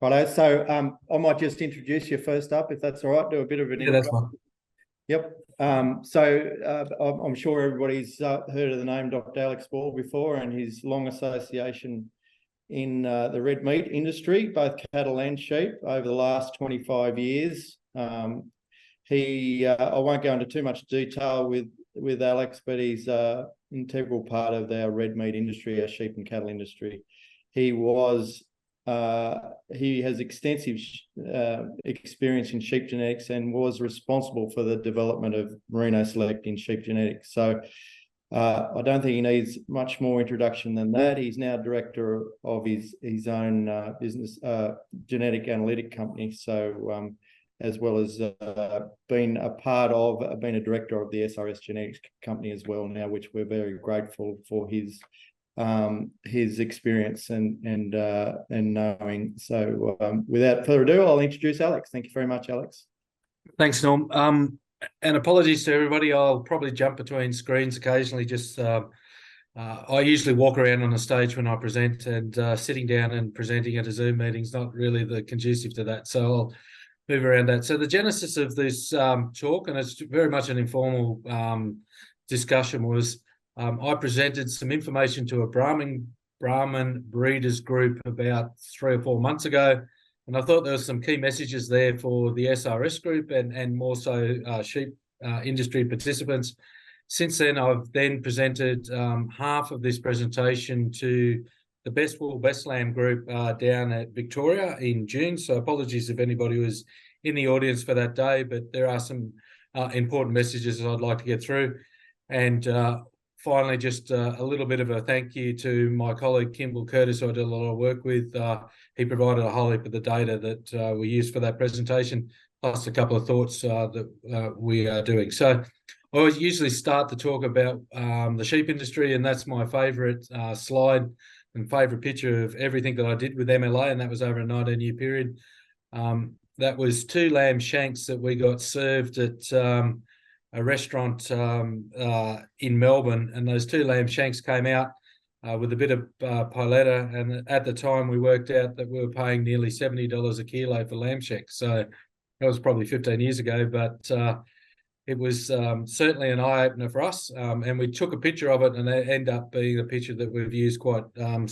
Righto. So I might just introduce you first up, if that's all right. Do a bit of an Yeah, that's intro. fine. Yep. I'm sure everybody's heard of the name Dr. Alex Ball before, and his long association in the red meat industry, both cattle and sheep, over the last 25 years. I won't go into too much detail with Alex, but he's an integral part of our red meat industry, our sheep and cattle industry. He has extensive experience in sheep genetics and was responsible for the development of Merino Select in sheep genetics. So I don't think he needs much more introduction than that. He's now director of his own business genetic analytic company. So as well as being a director of the SRS genetics company as well now, which we're very grateful for his experience and knowing. So without further ado, I'll introduce Alex. Thank you very much, Alex. Thanks, Norm. And apologies to everybody. I'll probably jump between screens occasionally. I usually walk around on the stage when I present, and sitting down and presenting at a Zoom meeting is not really the conducive to that. So I'll move around that. So the genesis of this talk, and it's very much an informal discussion, was I presented some information to a Brahman breeders group about 3 or 4 months ago, and I thought there were some key messages there for the SRS group and more so sheep industry participants. Since then, I've then presented half of this presentation to the Best Wool Best Lamb group down at Victoria in June. So apologies if anybody was in the audience for that day, but there are some important messages that I'd like to get through. And finally, just a little bit of a thank you to my colleague, Kimball Curtis, who I did a lot of work with. He provided a whole heap of the data that we used for that presentation, plus a couple of thoughts that we are doing. So I always usually start the talk about the sheep industry, and that's my favourite slide and favourite picture of everything that I did with MLA, and that was over a 19-year period. That was 2 lamb shanks that we got served at a restaurant in Melbourne, and those 2 lamb shanks came out with a bit of piletta, and at the time we worked out that we were paying nearly $70 a kilo for lamb shanks. So that was probably 15 years ago, but it was certainly an eye-opener for us, and we took a picture of it, and it ended up being a picture that we've used quite a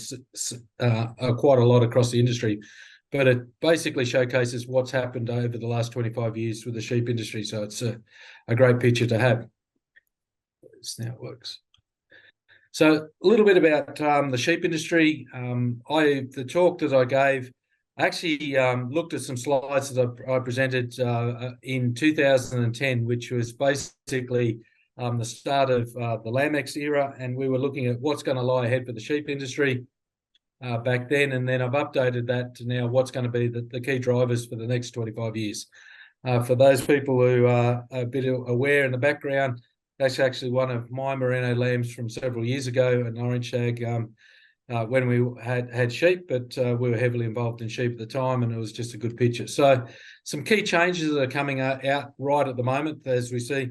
lot across the industry. But it basically showcases what's happened over the last 25 years with the sheep industry. So it's a great picture to have. Now it works. So a little bit about the sheep industry. The talk that I gave, I actually looked at some slides that I presented in 2010, which was basically the start of the Lamex era, and we were looking at what's going to lie ahead for the sheep industry back then, and then I've updated that to now what's going to be the key drivers for the next 25 years. For those people who are a bit aware in the background, that's actually one of my merino lambs from several years ago, an orange shag, when we had sheep, but we were heavily involved in sheep at the time, and it was just a good picture. So some key changes that are coming out right at the moment, as we see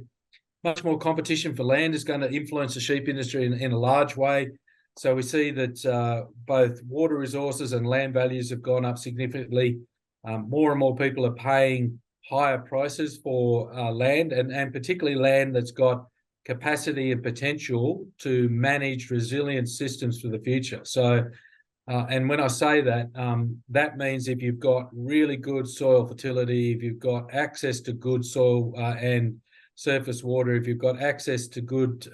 much more competition for land is going to influence the sheep industry in a large way. So we see that both water resources and land values have gone up significantly. More and more people are paying higher prices for land, and particularly land that's got capacity and potential to manage resilient systems for the future. So, and when I say that, that means if you've got really good soil fertility, if you've got access to good soil and surface water, if you've got access to good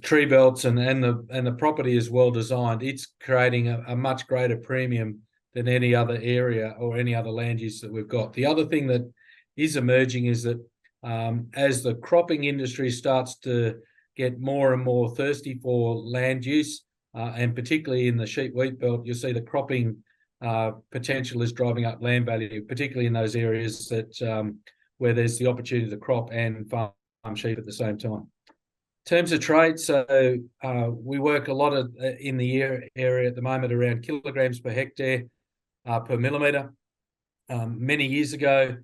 tree belts and the property is well designed, it's creating a much greater premium than any other area or any other land use that we've got. The other thing that is emerging is that as the cropping industry starts to get more and more thirsty for land use, and particularly in the sheep wheat belt, you'll see the cropping potential is driving up land value, particularly in those areas that where there's the opportunity to crop and farm sheep at the same time. In terms of trade, so we work a lot in the area at the moment around kilograms per hectare per millimetre. Many years ago,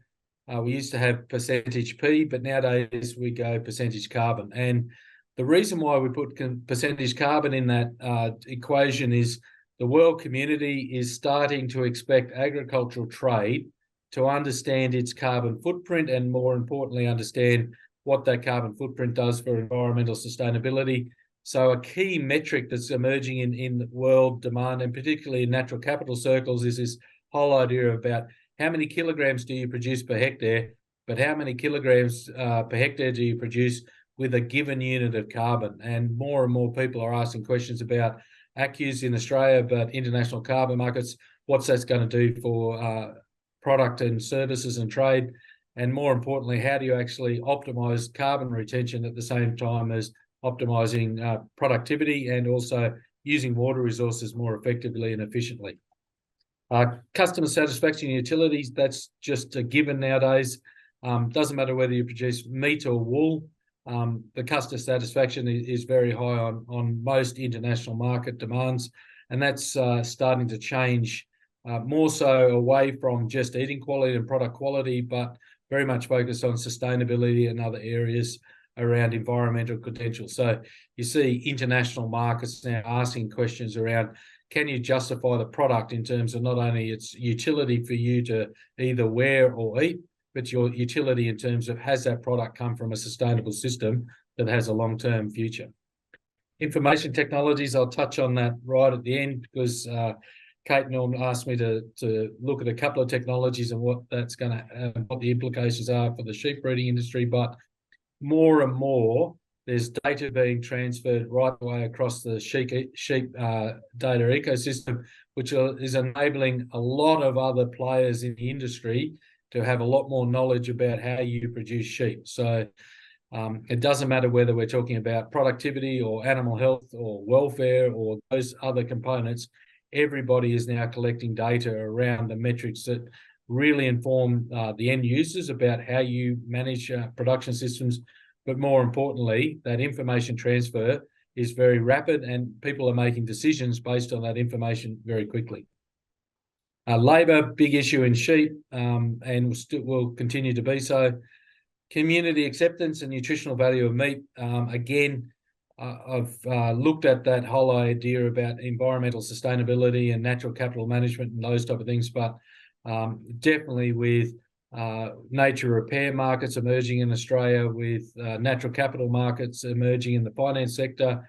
we used to have percentage P, but nowadays we go percentage carbon. And the reason why we put percentage carbon in that equation is the world community is starting to expect agricultural trade to understand its carbon footprint and, more importantly, understand what that carbon footprint does for environmental sustainability. So a key metric that's emerging in world demand, and particularly in natural capital circles, is this whole idea about how many kilograms do you produce per hectare, but how many kilograms per hectare do you produce with a given unit of carbon? And more people are asking questions about ACCUs in Australia, but international carbon markets, what's that's going to do for product and services and trade, and more importantly, how do you actually optimize carbon retention at the same time as optimizing productivity and also using water resources more effectively and efficiently. Customer satisfaction utilities, that's just a given nowadays. Doesn't matter whether you produce meat or wool, the customer satisfaction is very high on most international market demands, and that's starting to change more so away from just eating quality and product quality, but very much focused on sustainability and other areas around environmental credentials. So you see international markets now asking questions around, can you justify the product in terms of not only its utility for you to either wear or eat, but your utility in terms of, has that product come from a sustainable system that has a long-term future? Information technologies, I'll touch on that right at the end, because Kate Norm asked me to look at a couple of technologies and what that's going to, what the implications are for the sheep breeding industry. But more and more, there's data being transferred right away across the sheep data ecosystem, which is enabling a lot of other players in the industry to have a lot more knowledge about how you produce sheep. So it doesn't matter whether we're talking about productivity or animal health or welfare or those other components. Everybody is now collecting data around the metrics that really inform the end users about how you manage production systems. But more importantly, that information transfer is very rapid and people are making decisions based on that information very quickly. Labour, big issue in sheep, and will continue to be so. Community acceptance and nutritional value of meat. Again, I've looked at that whole idea about environmental sustainability and natural capital management and those type of things, but definitely with nature repair markets emerging in Australia, with natural capital markets emerging in the finance sector,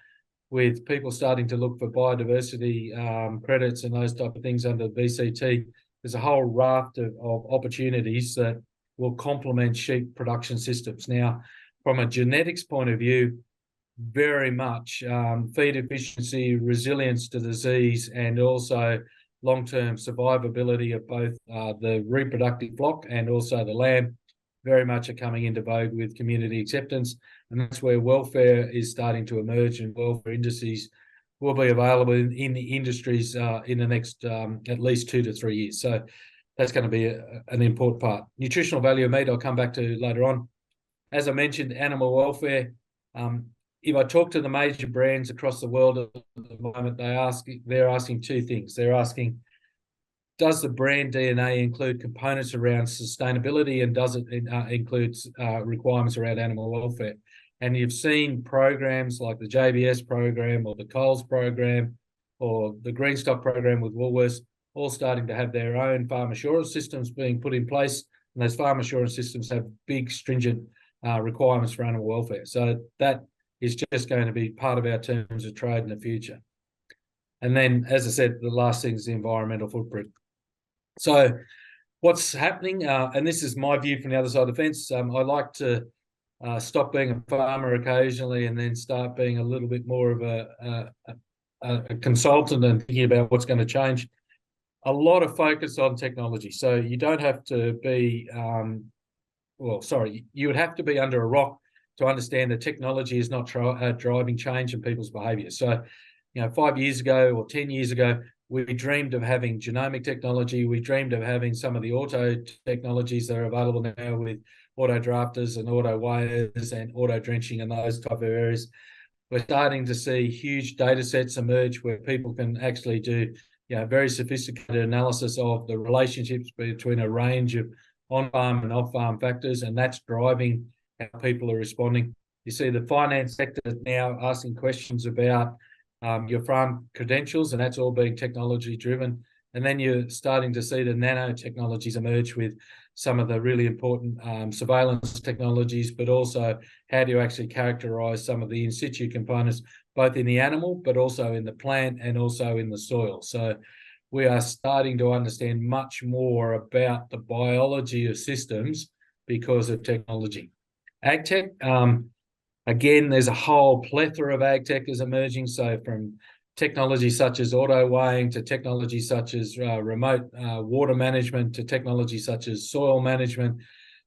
with people starting to look for biodiversity credits and those type of things under VCT, there's a whole raft of opportunities that will complement sheep production systems. Now, from a genetics point of view, very much feed efficiency, resilience to disease, and also long-term survivability of both the reproductive flock and also the lamb very much are coming into vogue with community acceptance. And that's where welfare is starting to emerge, and welfare indices will be available in the industries in the next at least 2 to 3 years. So that's going to be an important part. Nutritional value of meat, I'll come back to later on. As I mentioned, animal welfare. If I talk to the major brands across the world at the moment, they're asking two things. They're asking, does the brand DNA include components around sustainability, and does it include requirements around animal welfare? And you've seen programs like the JBS program or the Coles program or the Greenstock program with Woolworths all starting to have their own farm assurance systems being put in place. And those farm assurance systems have big stringent requirements for animal welfare. So that is just going to be part of our terms of trade in the future. And then, as I said, the last thing is the environmental footprint. So what's happening, and this is my view from the other side of the fence, I like to stop being a farmer occasionally and then start being a little bit more of a consultant and thinking about what's going to change. A lot of focus on technology. So you don't have to be, you would have to be under a rock to understand that technology is not driving change in people's behaviour. So, 5 years ago or 10 years ago, we dreamed of having genomic technology. We dreamed of having some of the auto technologies that are available now with auto drafters and auto weighers and auto drenching and those type of areas. We're starting to see huge data sets emerge where people can actually do very sophisticated analysis of the relationships between a range of on-farm and off-farm factors, and that's driving how people are responding. You see the finance sector now asking questions about your farm credentials, and that's all being technology driven. And then you're starting to see the nanotechnologies emerge with some of the really important surveillance technologies, but also how do you actually characterize some of the in situ components, both in the animal, but also in the plant and also in the soil. So we are starting to understand much more about the biology of systems because of technology. Agtech, again, there's a whole plethora of agtech is emerging. So from technology such as auto weighing to technology such as remote water management to technology such as soil management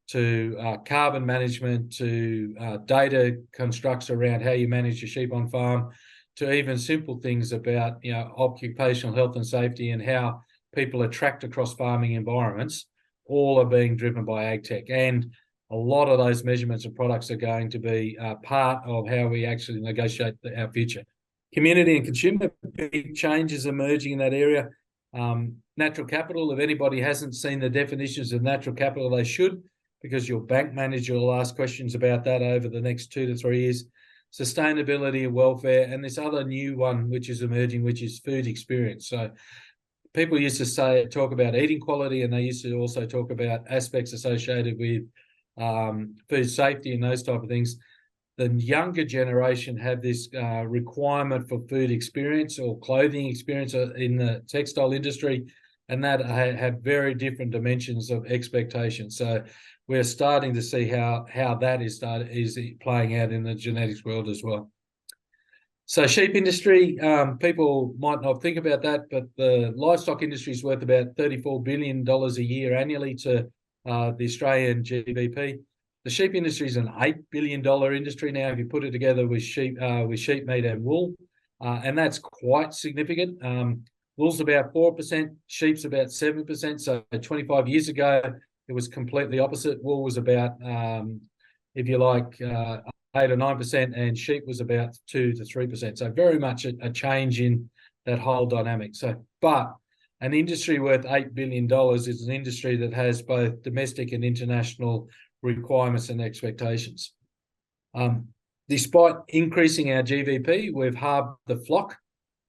to carbon management to data constructs around how you manage your sheep on farm to even simple things about occupational health and safety and how people are tracked across farming environments, all are being driven by agtech. And a lot of those measurements of products are going to be part of how we actually negotiate our future. Community and consumer, big changes emerging in that area. Natural capital, if anybody hasn't seen the definitions of natural capital, they should, because your bank manager will ask questions about that over the next 2 to 3 years. Sustainability and welfare, and this other new one which is emerging, which is food experience. So people used to talk about eating quality, and they used to also talk about aspects associated with food safety and those type of things. The younger generation have this requirement for food experience or clothing experience in the textile industry, and that have very different dimensions of expectation. So we're starting to see how that is playing out in the genetics world as well. So sheep industry, people might not think about that, but the livestock industry is worth about $34 billion a year annually to the Australian GDP. The sheep industry is an $8 billion industry now, if you put it together with sheep meat and wool, and that's quite significant. Wool's about 4%, sheep's about 7%. So 25 years ago, it was completely opposite. Wool was about, if you like, 8 or 9%, and sheep was about 2 to 3%. So very much a change in that whole dynamic. So, but an industry worth $8 billion is an industry that has both domestic and international requirements and expectations. Despite increasing our GVP, we've halved the flock,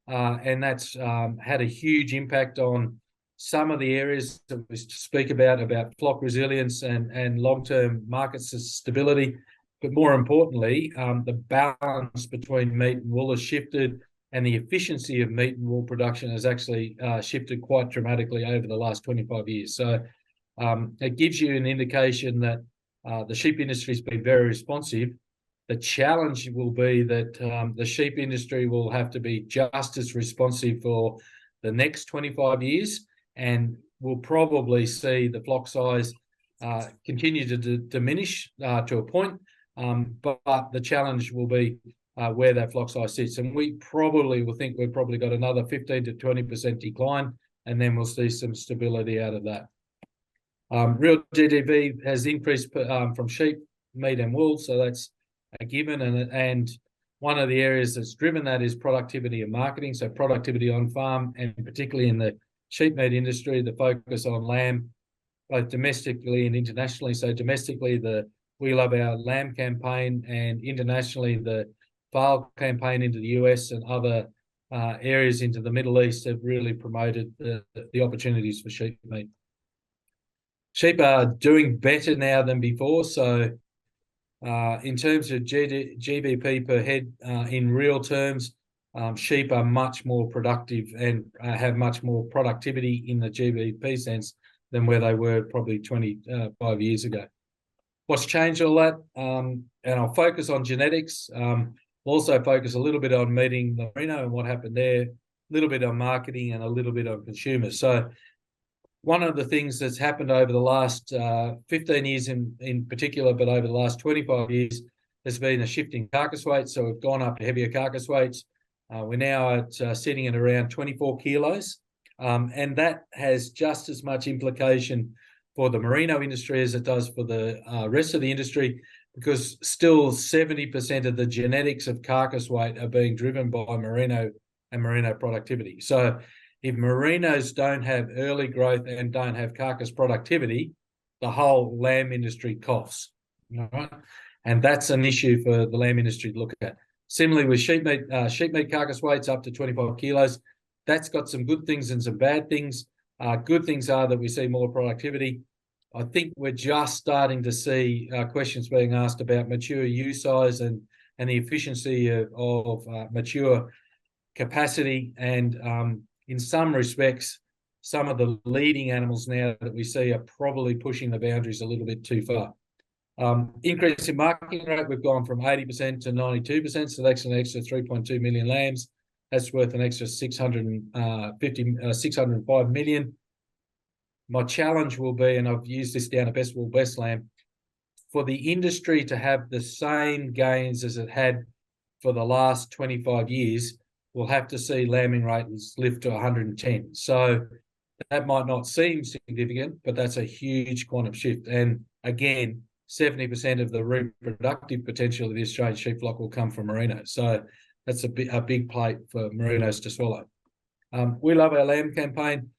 and that's had a huge impact on some of the areas that we speak about flock resilience and long-term market stability. But more importantly, the balance between meat and wool has shifted, and the efficiency of meat and wool production has actually shifted quite dramatically over the last 25 years. So it gives you an indication that the sheep industry has been very responsive. The challenge will be that the sheep industry will have to be just as responsive for the next 25 years, and we'll probably see the flock size continue to diminish to a point, but the challenge will be where that flock size sits. And we probably will think we've probably got another 15 to 20% decline, and then we'll see some stability out of that. Real GDP has increased from sheep, meat and wool, so that's a given. And one of the areas that's driven that is productivity and marketing. So productivity on farm, and particularly in the sheep meat industry, the focus on lamb, both domestically and internationally. So domestically, the We Love Our Lamb campaign, and internationally, the FAL campaign into the US and other areas into the Middle East have really promoted the opportunities for sheep meat. Sheep are doing better now than before. So in terms of GVP per head, in real terms, sheep are much more productive and have much more productivity in the GVP sense than where they were probably 25 years ago. What's changed all that? And I'll focus on genetics. Also focus a little bit on meeting the merino and what happened there, a little bit on marketing and a little bit on consumers. So one of the things that's happened over the last 15 years in particular, but over the last 25 years, there's been a shift in carcass weight. So we've gone up to heavier carcass weights. We're now sitting at around 24 kilos. And that has just as much implication for the merino industry as it does for the rest of the industry, because still 70% of the genetics of carcass weight are being driven by merino and merino productivity. So if merinos don't have early growth and don't have carcass productivity, the whole lamb industry coughs. All right? And that's an issue for the lamb industry to look at. Similarly with sheep meat carcass weights up to 25 kilos, that's got some good things and some bad things. Good things are that we see more productivity. I think we're just starting to see questions being asked about mature ewe size and the efficiency of mature capacity. And in some respects, some of the leading animals now that we see are probably pushing the boundaries a little bit too far. Increase in marking rate, we've gone from 80% to 92%, so that's an extra 3.2 million lambs. That's worth an extra 605 million. My challenge will be, and I've used this down at Best Wool Best Lamb, for the industry to have the same gains as it had for the last 25 years, we'll have to see lambing rates lift to 110. So that might not seem significant, but that's a huge quantum shift. And again, 70% of the reproductive potential of the Australian sheep flock will come from merinos. So that's a big plate for merinos to swallow. We love our lamb campaign.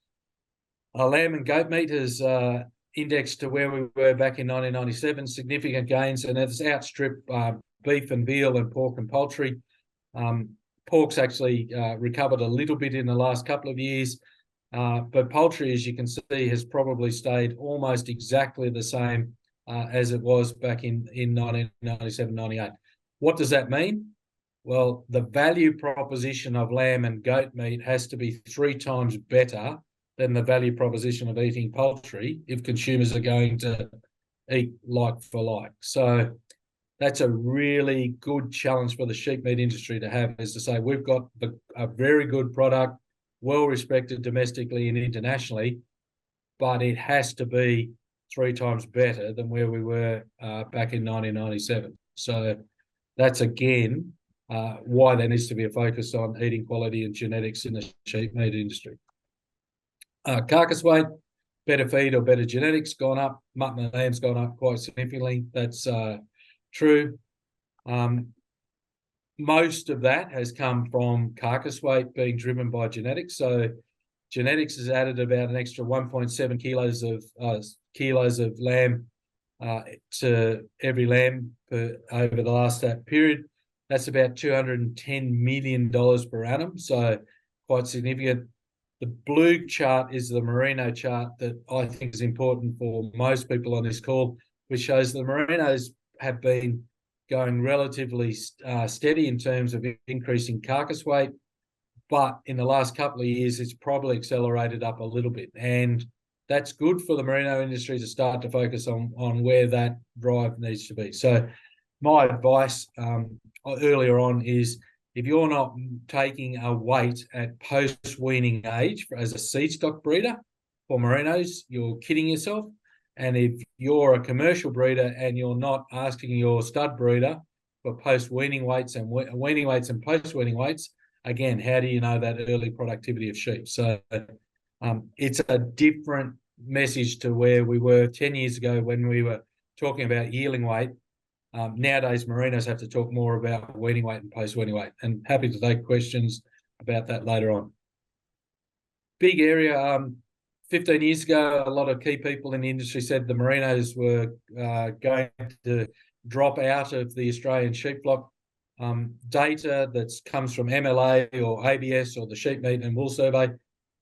Our lamb and goat meat has indexed to where we were back in 1997, significant gains, and it's outstripped beef and veal and pork and poultry. Pork's actually recovered a little bit in the last couple of years, but poultry, as you can see, has probably stayed almost exactly the same as it was back in 1997, 98. What does that mean? Well, the value proposition of lamb and goat meat has to be 3 times better than the value proposition of eating poultry if consumers are going to eat like for like. So that's a really good challenge for the sheep meat industry to have, is to say we've got a very good product, well respected domestically and internationally, but it has to be 3 times better than where we were back in 1997. So that's again why there needs to be a focus on eating quality and genetics in the sheep meat industry. Carcass weight, better feed or better genetics gone up. Mutton and lamb's gone up quite significantly. That's true. Most of that has come from carcass weight being driven by genetics. So genetics has added about an extra 1.7 kilos of lamb to every lamb over the last period. That's about $210 million per annum, so quite significant. The blue chart is the merino chart that I think is important for most people on this call, which shows the merinos have been going relatively steady in terms of increasing carcass weight, but in the last couple of years, it's probably accelerated up a little bit. And that's good for the merino industry to start to focus on where that drive needs to be. So my advice earlier on is, if you're not taking a weight at post-weaning age as a seed stock breeder for merinos, you're kidding yourself. And if you're a commercial breeder and you're not asking your stud breeder for post-weaning weights and weaning weights and post-weaning weights, again, how do you know that early productivity of sheep? So it's a different message to where we were 10 years ago when we were talking about yearling weight. Nowadays, merinos have to talk more about weaning weight and post-weaning weight, and happy to take questions about that later on. Big area. 15 years ago, a lot of key people in the industry said the merinos were going to drop out of the Australian sheep flock. Data that comes from MLA or ABS or the Sheep Meat and Wool Survey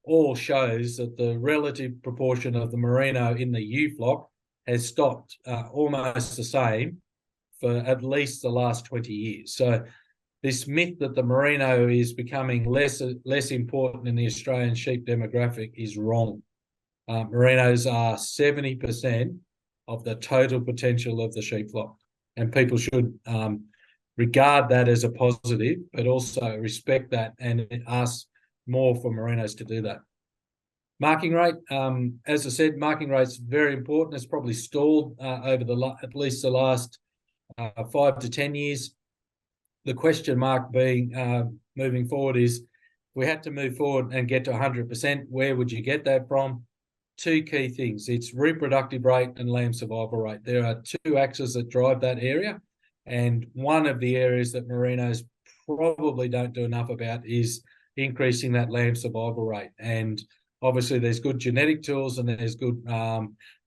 all shows that the relative proportion of the merino in the ewe flock has stopped almost the same for at least the last 20 years. So this myth that the merino is becoming less important in the Australian sheep demographic is wrong. Merinos are 70% of the total potential of the sheep flock, and people should regard that as a positive, but also respect that and ask more for merinos to do that. Marking rate, as I said, marking rate's very important. It's probably stalled over at least the last 5 to 10 years. The question mark being moving forward is, if we had to move forward and get to 100%, where would you get that from? 2 key things. It's reproductive rate and lamb survival rate. There are 2 axes that drive that area. And one of the areas that merinos probably don't do enough about is increasing that lamb survival rate. And obviously there's good genetic tools and there's good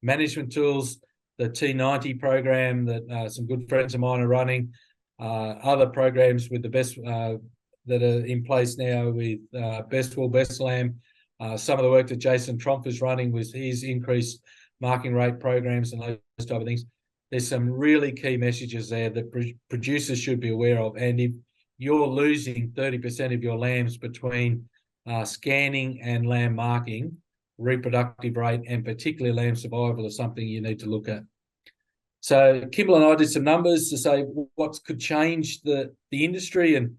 management tools. The T90 program that some good friends of mine are running other programs with the best that are in place now with Best Wool, Best Lamb. Some of the work that Jason Tromp is running with his increased marking rate programs and those type of things. There's some really key messages there that producers should be aware of. And if you're losing 30% of your lambs between scanning and lamb marking, reproductive rate, and particularly lamb survival is something you need to look at. So Kimball and I did some numbers to say what could change the industry. And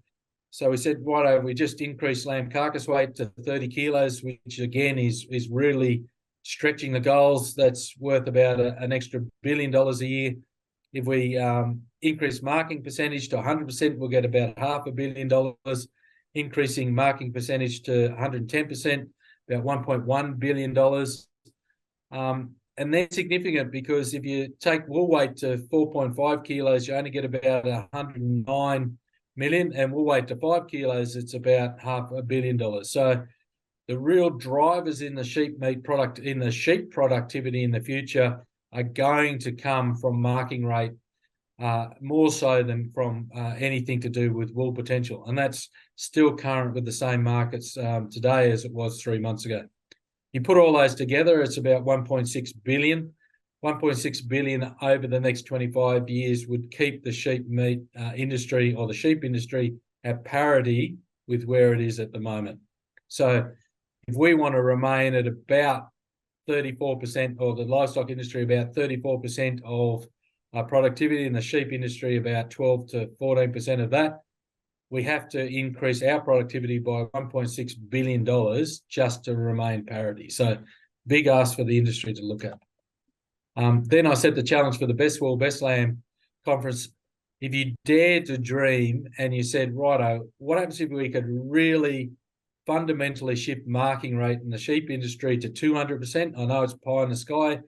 so we said, right, we just increased lamb carcass weight to 30 kilos, which again is really stretching the goals. That's worth about an extra $1 billion a year. If we increase marking percentage to 100%, we'll get about $500 million. Increasing marking percentage to 110%, about $1.1 billion. And they're significant because if you take wool weight to 4.5 kilos, you only get about 109 million, and wool weight to 5 kilos, it's about $500 million. So the real drivers in the sheep meat product, in the sheep productivity in the future, are going to come from marking rate, more so than from anything to do with wool potential. And that's still current with the same markets today as it was 3 months ago. You put all those together, it's about 1.6 billion. 1.6 billion over the next 25 years would keep the sheep meat industry, or the sheep industry, at parity with where it is at the moment. So if we want to remain at about 34%, or the livestock industry about 34% of productivity, in the sheep industry about 12 to 14% of that, we have to increase our productivity by $1.6 billion just to remain parity. So big ask for the industry to look at. Then I set the challenge for the Best Wool, Best Lamb conference. If you dared to dream and you said, righto, what happens if we could really fundamentally shift marking rate in the sheep industry to 200%? I know it's pie in the sky,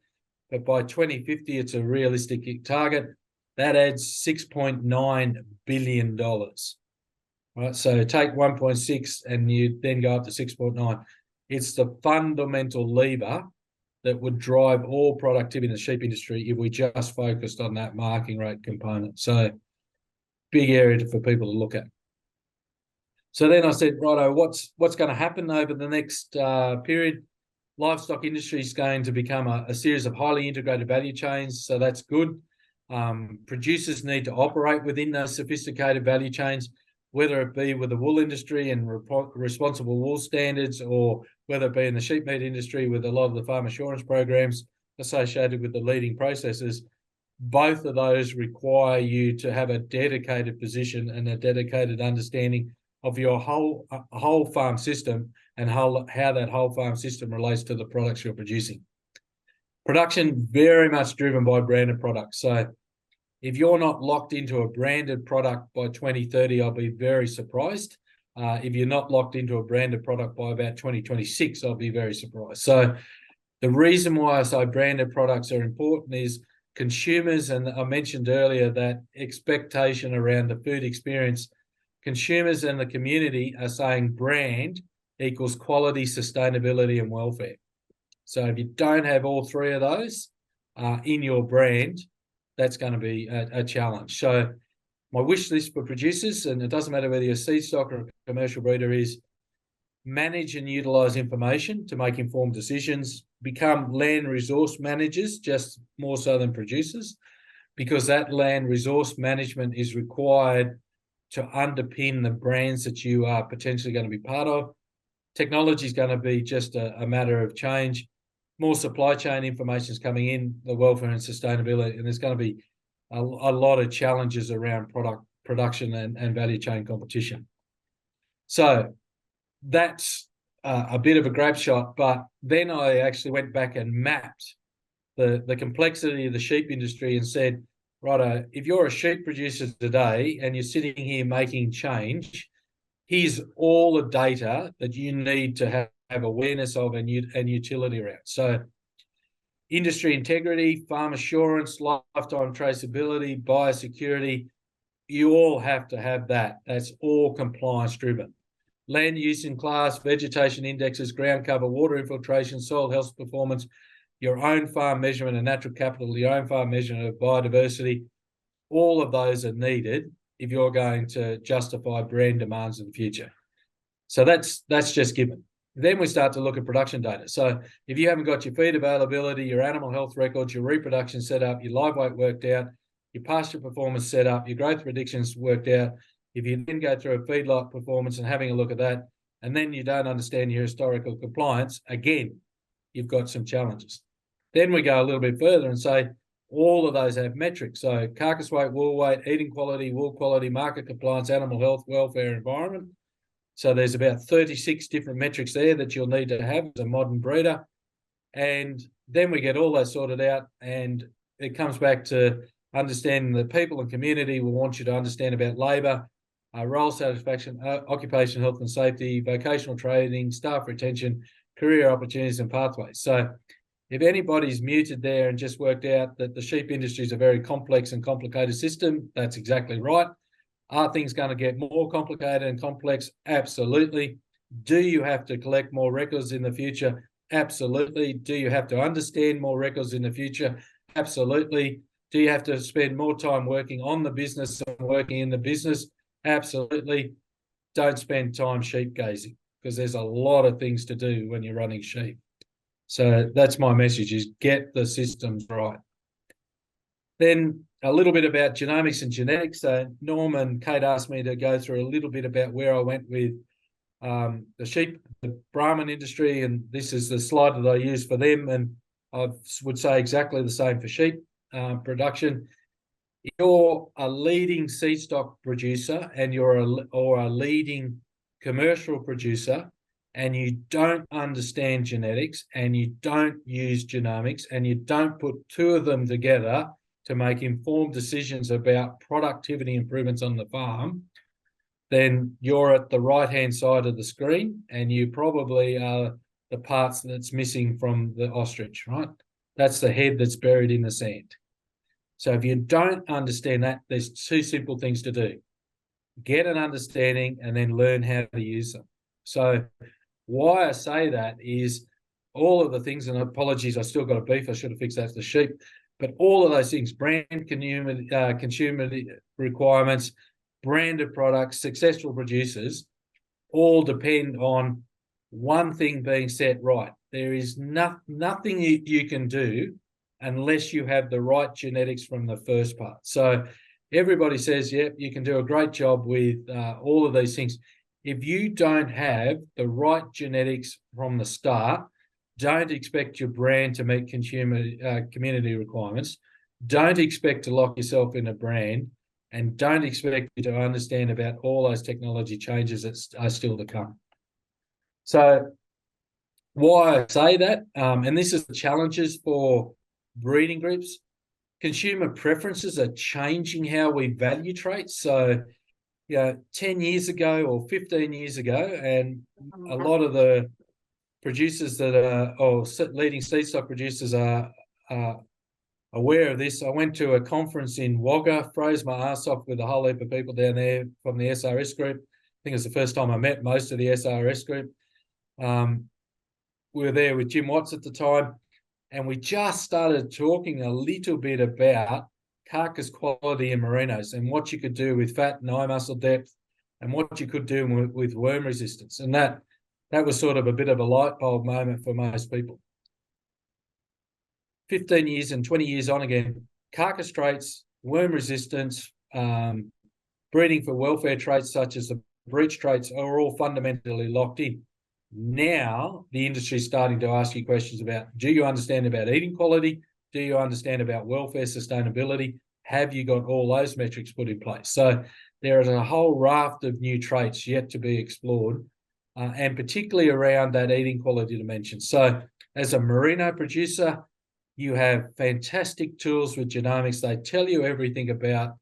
but by 2050, it's a realistic target. That adds $6.9 billion. Right, so take 1.6 and you then go up to 6.9. It's the fundamental lever that would drive all productivity in the sheep industry if we just focused on that marking rate component. So big area for people to look at. So then I said, righto, what's going to happen over the next period? Livestock industry is going to become a series of highly integrated value chains, so that's good. Producers need to operate within those sophisticated value chains, whether it be with the wool industry and responsible wool standards, or whether it be in the sheep meat industry with a lot of the farm assurance programs associated with the leading processors. Both of those require you to have a dedicated position and a dedicated understanding of your whole farm system and how that whole farm system relates to the products you're producing. Production very much driven by branded products. So if you're not locked into a branded product by 2030, I'll be very surprised. If you're not locked into a branded product by about 2026, I'll be very surprised. So the reason why I say branded products are important is consumers, and I mentioned earlier that expectation around the food experience, consumers and the community are saying brand equals quality, sustainability, and welfare. So if you don't have all three of those in your brand, that's going to be a challenge. So my wish list for producers, and it doesn't matter whether you're a seed stock or a commercial breeder, is manage and utilise information to make informed decisions, become land resource managers, just more so than producers, because that land resource management is required to underpin the brands that you are potentially going to be part of. Technology is going to be just a matter of change. More supply chain information is coming in, the welfare and sustainability, and there's going to be a lot of challenges around product production and value chain competition. So that's a bit of a grab shot, but then I actually went back and mapped the complexity of the sheep industry and said, righto, if you're a sheep producer today and you're sitting here making change, here's all the data that you need to have awareness of and utility around. So industry integrity, farm assurance, lifetime traceability, biosecurity, you all have to have that. That's all compliance driven. Land use in class, vegetation indexes, ground cover, water infiltration, soil health performance, your own farm measurement of natural capital, your own farm measurement of biodiversity, all of those are needed if you're going to justify brand demands in the future. So that's just given. Then we start to look at production data. So if you haven't got your feed availability, your animal health records, your reproduction set up, your live weight worked out, your pasture performance set up, your growth predictions worked out, if you then go through a feedlot performance and having a look at that, and then you don't understand your historical compliance, again, you've got some challenges. Then we go a little bit further and say, all of those have metrics. So carcass weight, wool weight, eating quality, wool quality, market compliance, animal health, welfare, environment. So there's about 36 different metrics there that you'll need to have as a modern breeder. And then we get all that sorted out, and it comes back to understanding that people and community will want you to understand about labour, role satisfaction, occupational health and safety, vocational training, staff retention, career opportunities and pathways. So if anybody's muted there and just worked out that the sheep industry is a very complex and complicated system, that's exactly right. Are things going to get more complicated and complex? Absolutely. Do you have to collect more records in the future? Absolutely. Do you have to understand more records in the future? Absolutely. Do you have to spend more time working on the business and working in the business? Absolutely. Don't spend time sheep gazing, because there's a lot of things to do when you're running sheep. So that's my message, is get the systems right. Then a little bit about genomics and genetics. So Norm and Kate asked me to go through a little bit about where I went with the sheep, the Brahman industry, and this is the slide that I use for them. And I would say exactly the same for sheep production. If you're a leading seed stock producer and you're a leading commercial producer, and you don't understand genetics and you don't use genomics and you don't put two of them together to make informed decisions about productivity improvements on the farm, then you're at the right-hand side of the screen, and you probably are the parts that's missing from the ostrich, right? That's the head that's buried in the sand. So if you don't understand that, there's two simple things to do. Get an understanding and then learn how to use them. So why I say that is all of the things, and apologies, I still got a beef, I should have fixed that for the sheep, but all of those things, brand consumer requirements, branded products, successful producers, all depend on one thing being set right. There is nothing you can do unless you have the right genetics from the first part. So everybody says, yep, you can do a great job with all of these things. If you don't have the right genetics from the start, don't expect your brand to meet consumer community requirements. Don't expect to lock yourself in a brand, and don't expect you to understand about all those technology changes that are still to come. So why I say that, and this is the challenges for breeding groups, consumer preferences are changing how we value traits. So, 10 years ago or 15 years ago, and a lot of the producers that are, or leading seed stock producers are aware of this. I went to a conference in Wagga, froze my ass off with a whole heap of people down there from the SRS group. I think it's the first time I met most of the SRS group. We were there with Jim Watts at the time, and we just started talking a little bit about carcass quality in merinos and what you could do with fat and eye muscle depth and what you could do with worm resistance. And that was sort of a bit of a light bulb moment for most people. 15 years and 20 years on again, carcass traits, worm resistance, breeding for welfare traits such as the breech traits are all fundamentally locked in. Now the industry is starting to ask you questions about, do you understand about eating quality? Do you understand about welfare, sustainability? Have you got all those metrics put in place? So there is a whole raft of new traits yet to be explored, and particularly around that eating quality dimension. So as a merino producer, you have fantastic tools with genomics. They tell you everything about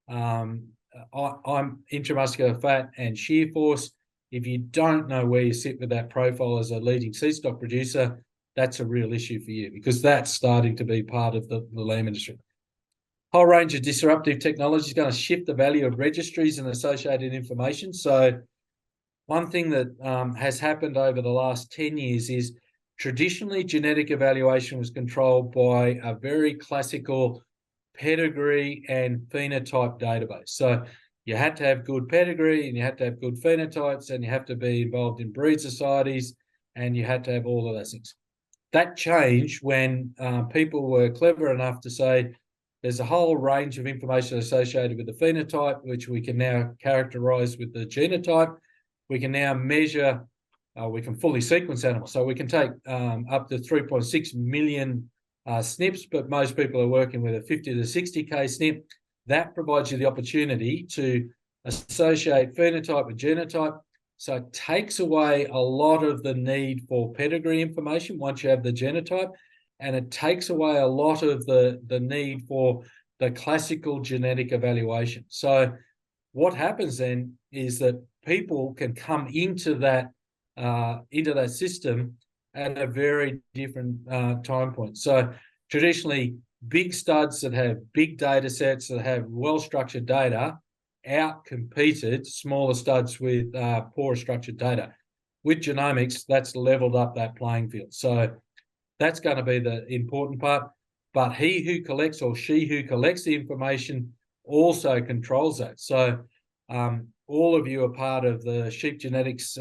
I'm intramuscular fat and shear force. If you don't know where you sit with that profile as a leading seed stock producer, that's a real issue for you, because that's starting to be part of the lamb industry. Whole range of disruptive technology is going to shift the value of registries and associated information. So one thing that has happened over the last 10 years is traditionally genetic evaluation was controlled by a very classical pedigree and phenotype database. So you had to have good pedigree, and you had to have good phenotypes, and you have to be involved in breed societies, and you had to have all of those things. That changed when people were clever enough to say there's a whole range of information associated with the phenotype, which we can now characterize with the genotype. We can now measure, we can fully sequence animals. So we can take up to 3.6 million SNPs, but most people are working with a 50 to 60K SNP. That provides you the opportunity to associate phenotype with genotype. So it takes away a lot of the need for pedigree information once you have the genotype, and it takes away a lot of the need for the classical genetic evaluation. So what happens then is that people can come into that system at a very different time point. So traditionally, big studs that have big data sets, that have well-structured data, out-competed smaller studs with poor structured data. With genomics, that's leveled up that playing field. So that's going to be the important part. But he who collects, or she who collects the information, also controls that. So all of you are part of the sheep genetics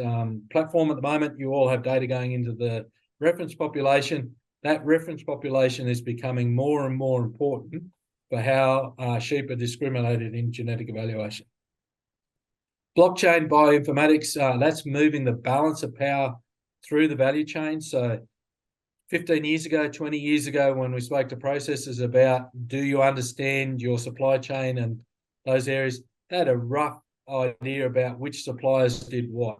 platform at the moment. You all have data going into the reference population. That reference population is becoming more and more important for how sheep are discriminated in genetic evaluation. Blockchain bioinformatics, that's moving the balance of power through the value chain. So 15 years ago, 20 years ago, when we spoke to processors about, do you understand your supply chain and those areas, they had a rough idea about which suppliers did what.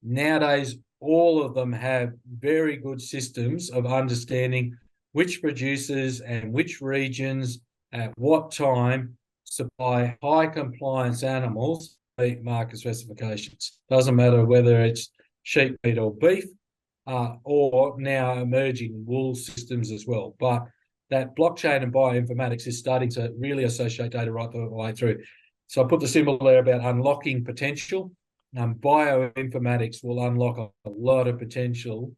Nowadays, all of them have very good systems of understanding which producers and which regions at what time supply high compliance animals meet market specifications. Doesn't matter whether it's sheep meat or beef, or now emerging wool systems as well. But that blockchain and bioinformatics is starting to really associate data right the way through. So I put the symbol there about unlocking potential. Bioinformatics will unlock a lot of potential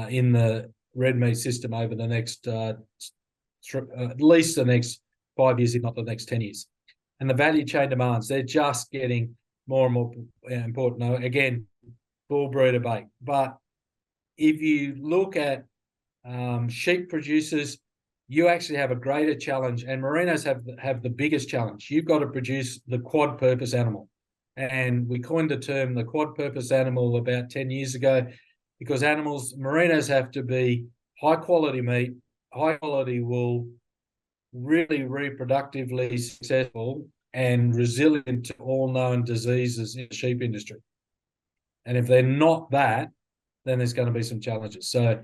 in the red meat system over the next, at least the next 5 years, if not the next 10 years. And the value chain demands, they're just getting more and more important. Now, again, bull breeder bait. But if you look at sheep producers, you actually have a greater challenge, and merinos have the biggest challenge. You've got to produce the quad purpose animal. And we coined the term the quad purpose animal about 10 years ago, because merinos have to be high quality meat, high quality wool, really reproductively successful, and resilient to all known diseases in the sheep industry. And if they're not that, then there's going to be some challenges. So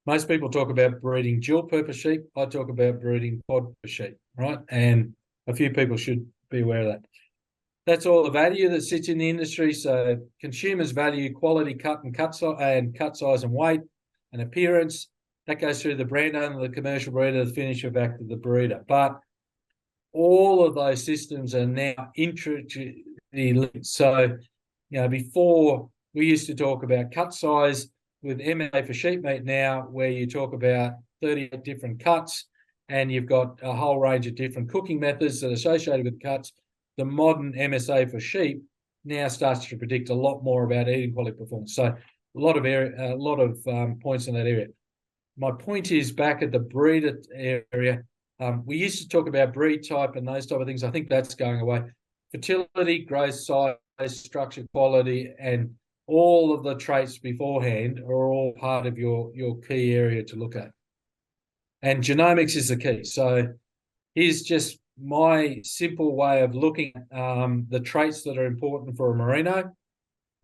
most people talk about breeding dual purpose sheep. I talk about breeding quad purpose sheep, right? And a few people should be aware of that. That's all the value that sits in the industry. So consumers value quality cut size and weight and appearance. That goes through the brand owner, the commercial breeder, the finisher, back to the breeder. But all of those systems are now intricately linked. So, before we used to talk about cut size with MA for sheep meat now, where you talk about 38 different cuts, and you've got a whole range of different cooking methods that are associated with cuts. The modern MSA for sheep now starts to predict a lot more about eating quality performance. So a lot of points in that area. My point is, back at the breeder area, we used to talk about breed type and those type of things. I think that's going away. Fertility, growth, size, structure, quality, and all of the traits beforehand are all part of your key area to look at. And genomics is the key. So here's just my simple way of looking at the traits that are important for a merino: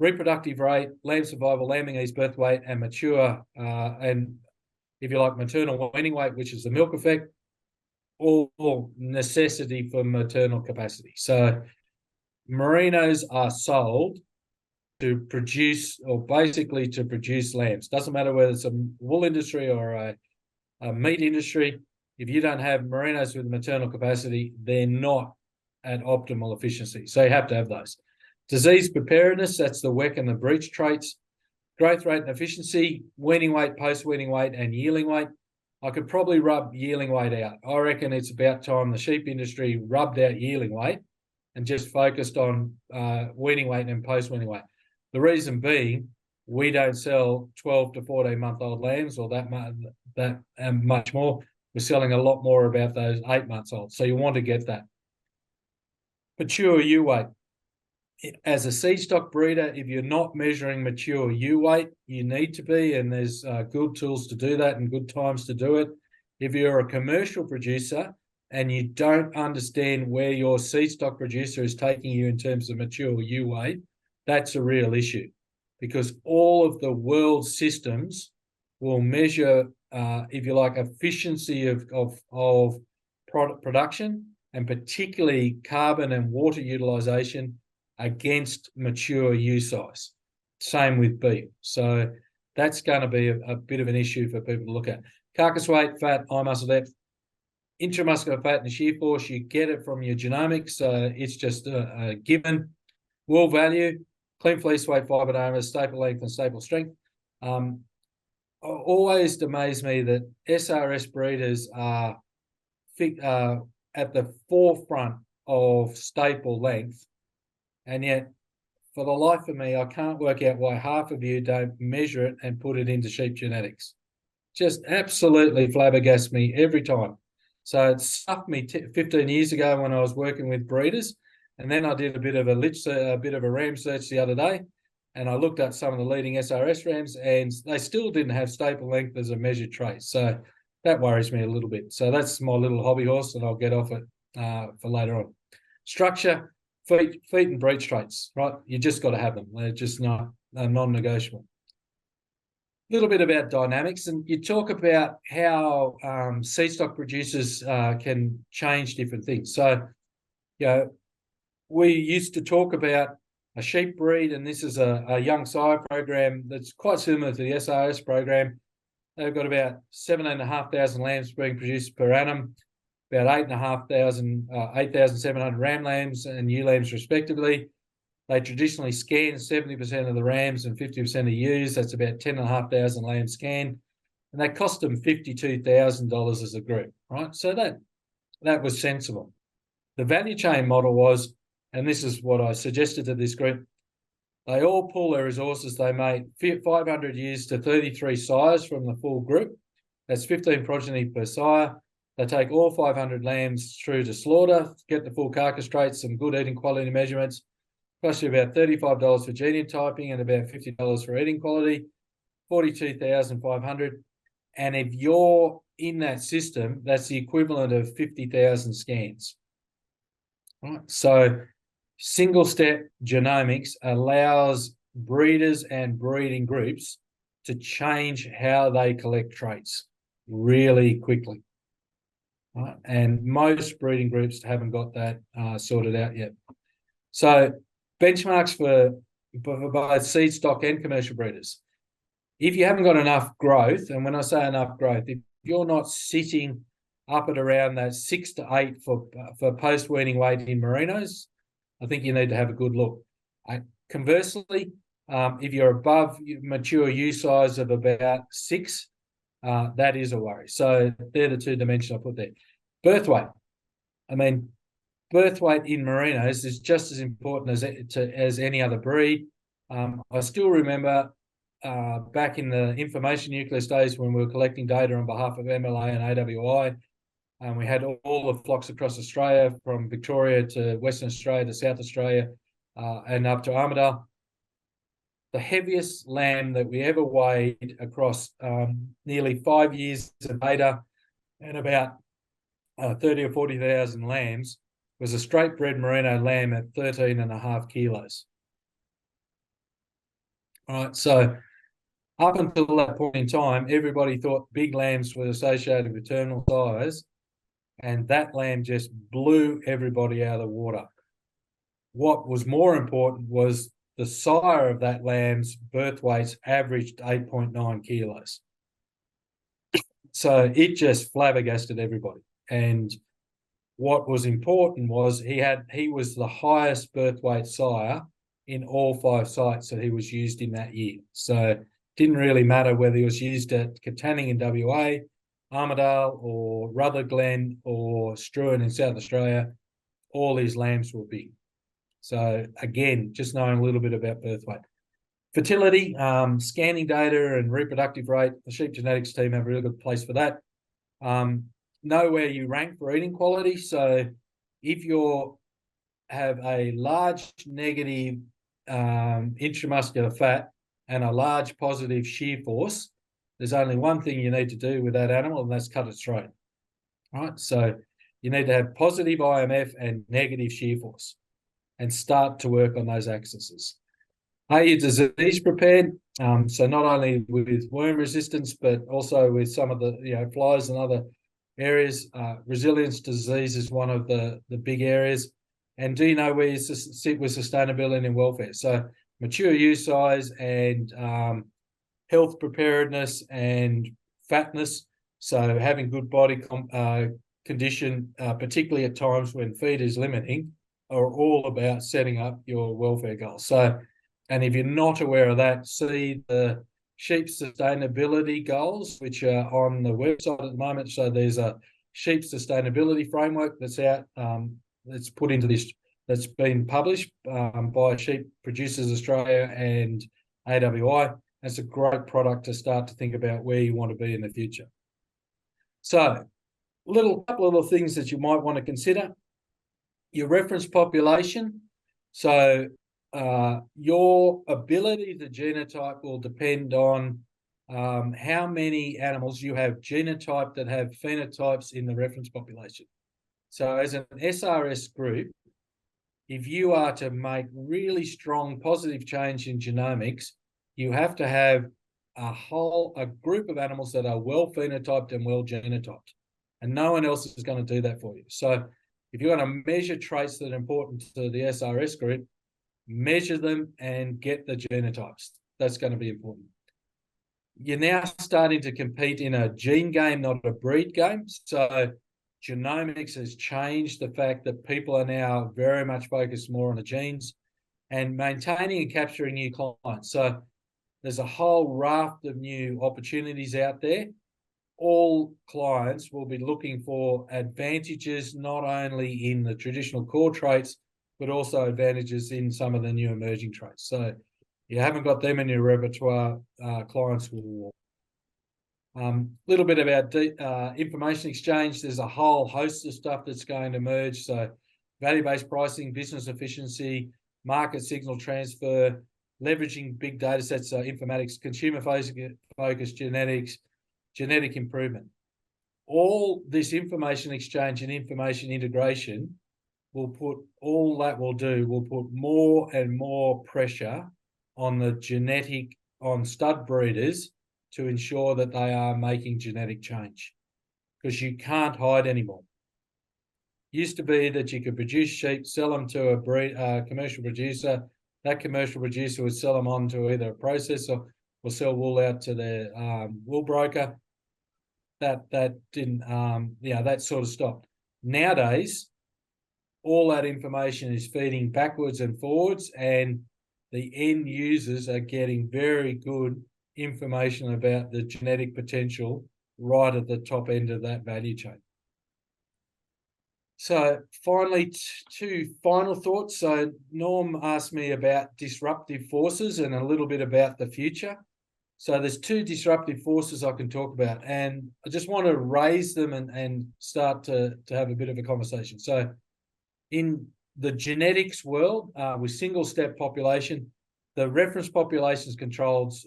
reproductive rate, lamb survival, lambing ease, birth weight, and mature, and if you like, maternal weaning weight, which is the milk effect, all necessity for maternal capacity. So merinos are sold to produce, or basically to produce lambs. Doesn't matter whether it's a wool industry or a meat industry. If you don't have merinos with maternal capacity, they're not at optimal efficiency. So you have to have those. Disease preparedness, that's the WEC and the breech traits. Growth rate and efficiency, weaning weight, post-weaning weight, and yearling weight. I could probably rub yearling weight out. I reckon it's about time the sheep industry rubbed out yearling weight and just focused on weaning weight and post-weaning weight. The reason being, we don't sell 12 to 14-month-old lambs or that much more. We're selling a lot more about those 8-month-old. So you want to get that. Mature ewe weight. As a seed stock breeder, if you're not measuring mature ewe weight, you need to be, and there's good tools to do that and good times to do it. If you're a commercial producer and you don't understand where your seed stock producer is taking you in terms of mature ewe weight, that's a real issue, because all of the world systems will measure, if you like, efficiency of product production, and particularly carbon and water utilization against mature ewe size. Same with beef. So that's going to be a bit of an issue for people to look at. Carcass weight, fat, eye muscle depth, intramuscular fat and shear force, you get it from your genomics. So it's just a given. Wool value, clean fleece weight, fibre diameter, staple length and staple strength. Always amazed me that SRS breeders are at the forefront of staple length, and yet for the life of me, I can't work out why half of you don't measure it and put it into sheep genetics. Just absolutely flabbergasts me every time. So it stuffed me 15 years ago when I was working with breeders, and then I did a bit of a ram search the other day, and I looked at some of the leading SRS rams, and they still didn't have staple length as a measured trait. So that worries me a little bit. So that's my little hobby horse, and I'll get off it for later on. Structure, feet and breech traits, right? You just got to have them. They're just non-negotiable. A little bit about dynamics, and you talk about how seed stock producers can change different things. So, we used to talk about a sheep breed, and this is a young sire program that's quite similar to the SRS program. They've got about 7,500 lambs being produced per annum, about 8,700 ram lambs and ewe lambs respectively. They traditionally scan 70% of the rams and 50% of ewes. That's about 10,500 lambs scanned. And that cost them $52,000 as a group, right? So that was sensible. The value chain model was, and this is what I suggested to this group, they all pool their resources. They made 500 ewes to 33 sires from the full group. That's 15 progeny per sire. They take all 500 lambs through to slaughter, get the full carcass traits, some good eating quality measurements. Cost you about $35 for genotyping and about $50 for eating quality, $42,500. And if you're in that system, that's the equivalent of 50,000 scans. Right? So single-step genomics allows breeders and breeding groups to change how they collect traits really quickly. Right? And most breeding groups haven't got that sorted out yet. So benchmarks for both seed stock and commercial breeders. If you haven't got enough growth, and when I say enough growth, if you're not sitting up at around that 6 to 8 for post-weaning weight in merinos, I think you need to have a good look. Conversely, if you're above mature ewe size of about 6, that is a worry. So they're the two dimensions I put there. Birth weight. I mean, birth weight in merinos is just as important as any other breed. I still remember back in the information nucleus days when we were collecting data on behalf of MLA and AWI, and we had all the flocks across Australia, from Victoria to Western Australia to South Australia and up to Armidale. The heaviest lamb that we ever weighed across nearly 5 years of data and about 30 or 40,000 lambs was a straight bred merino lamb at 13.5 kilos. All right, so up until that point in time, everybody thought big lambs were associated with terminal size, and that lamb just blew everybody out of the water. What was more important was the sire of that lamb's birth weights averaged 8.9 kilos. So it just flabbergasted everybody. And what was important was he was the highest birth weight sire in all 5 sites that he was used in that year. So it didn't really matter whether he was used at Katanning in WA, Armidale or Rutherglen or Struan in South Australia, all these lambs were big. So again, just knowing a little bit about birth weight. Fertility, scanning data and reproductive rate, the sheep genetics team have a really good place for that. Know where you rank for eating quality. So if you have a large negative intramuscular fat and a large positive shear force, there's only one thing you need to do with that animal, and that's cut its throat. Right? So you need to have positive IMF and negative shear force and start to work on those axes. Are you disease prepared? So not only with worm resistance, but also with some of the flies and other areas. Resilience to disease is one of the big areas. And do you know where you sit with sustainability and welfare? So mature ewe size and health preparedness and fatness. So having good body condition, particularly at times when feed is limiting, are all about setting up your welfare goals. So, and if you're not aware of that, see the sheep sustainability goals, which are on the website at the moment. So there's a sheep sustainability framework that's out, that's put into this, that's been published by Sheep Producers Australia and AWI. It's a great product to start to think about where you want to be in the future. So, couple of little things that you might want to consider. Your reference population. So your ability to genotype will depend on how many animals you have genotyped that have phenotypes in the reference population. So as an SRS group, if you are to make really strong positive change in genomics, you have to have a group of animals that are well phenotyped and well genotyped. And no one else is going to do that for you. So if you're going to measure traits that are important to the SRS group, measure them and get the genotypes. That's going to be important. You're now starting to compete in a gene game, not a breed game. So genomics has changed the fact that people are now very much focused more on the genes and maintaining and capturing new clients. So there's a whole raft of new opportunities out there. All clients will be looking for advantages, not only in the traditional core traits, but also advantages in some of the new emerging traits. So you haven't got them in your repertoire, clients will walk. Little bit about information exchange. There's a whole host of stuff that's going to emerge. So value-based pricing, business efficiency, market signal transfer, leveraging big data sets, informatics, consumer-focused genetics, genetic improvement. All this information exchange and information integration will put more and more pressure on on stud breeders to ensure that they are making genetic change, because you can't hide anymore. Used to be that you could produce sheep, sell them to a commercial producer. That commercial producer would sell them on to either a processor or sell wool out to their wool broker. That didn't, that sort of stopped. Nowadays, all that information is feeding backwards and forwards, and the end users are getting very good information about the genetic potential right at the top end of that value chain. So finally, two final thoughts. So Norm asked me about disruptive forces and a little bit about the future. So there's two disruptive forces I can talk about, and I just want to raise them and start to have a bit of a conversation. So in the genetics world, with single-step population, the reference populations controls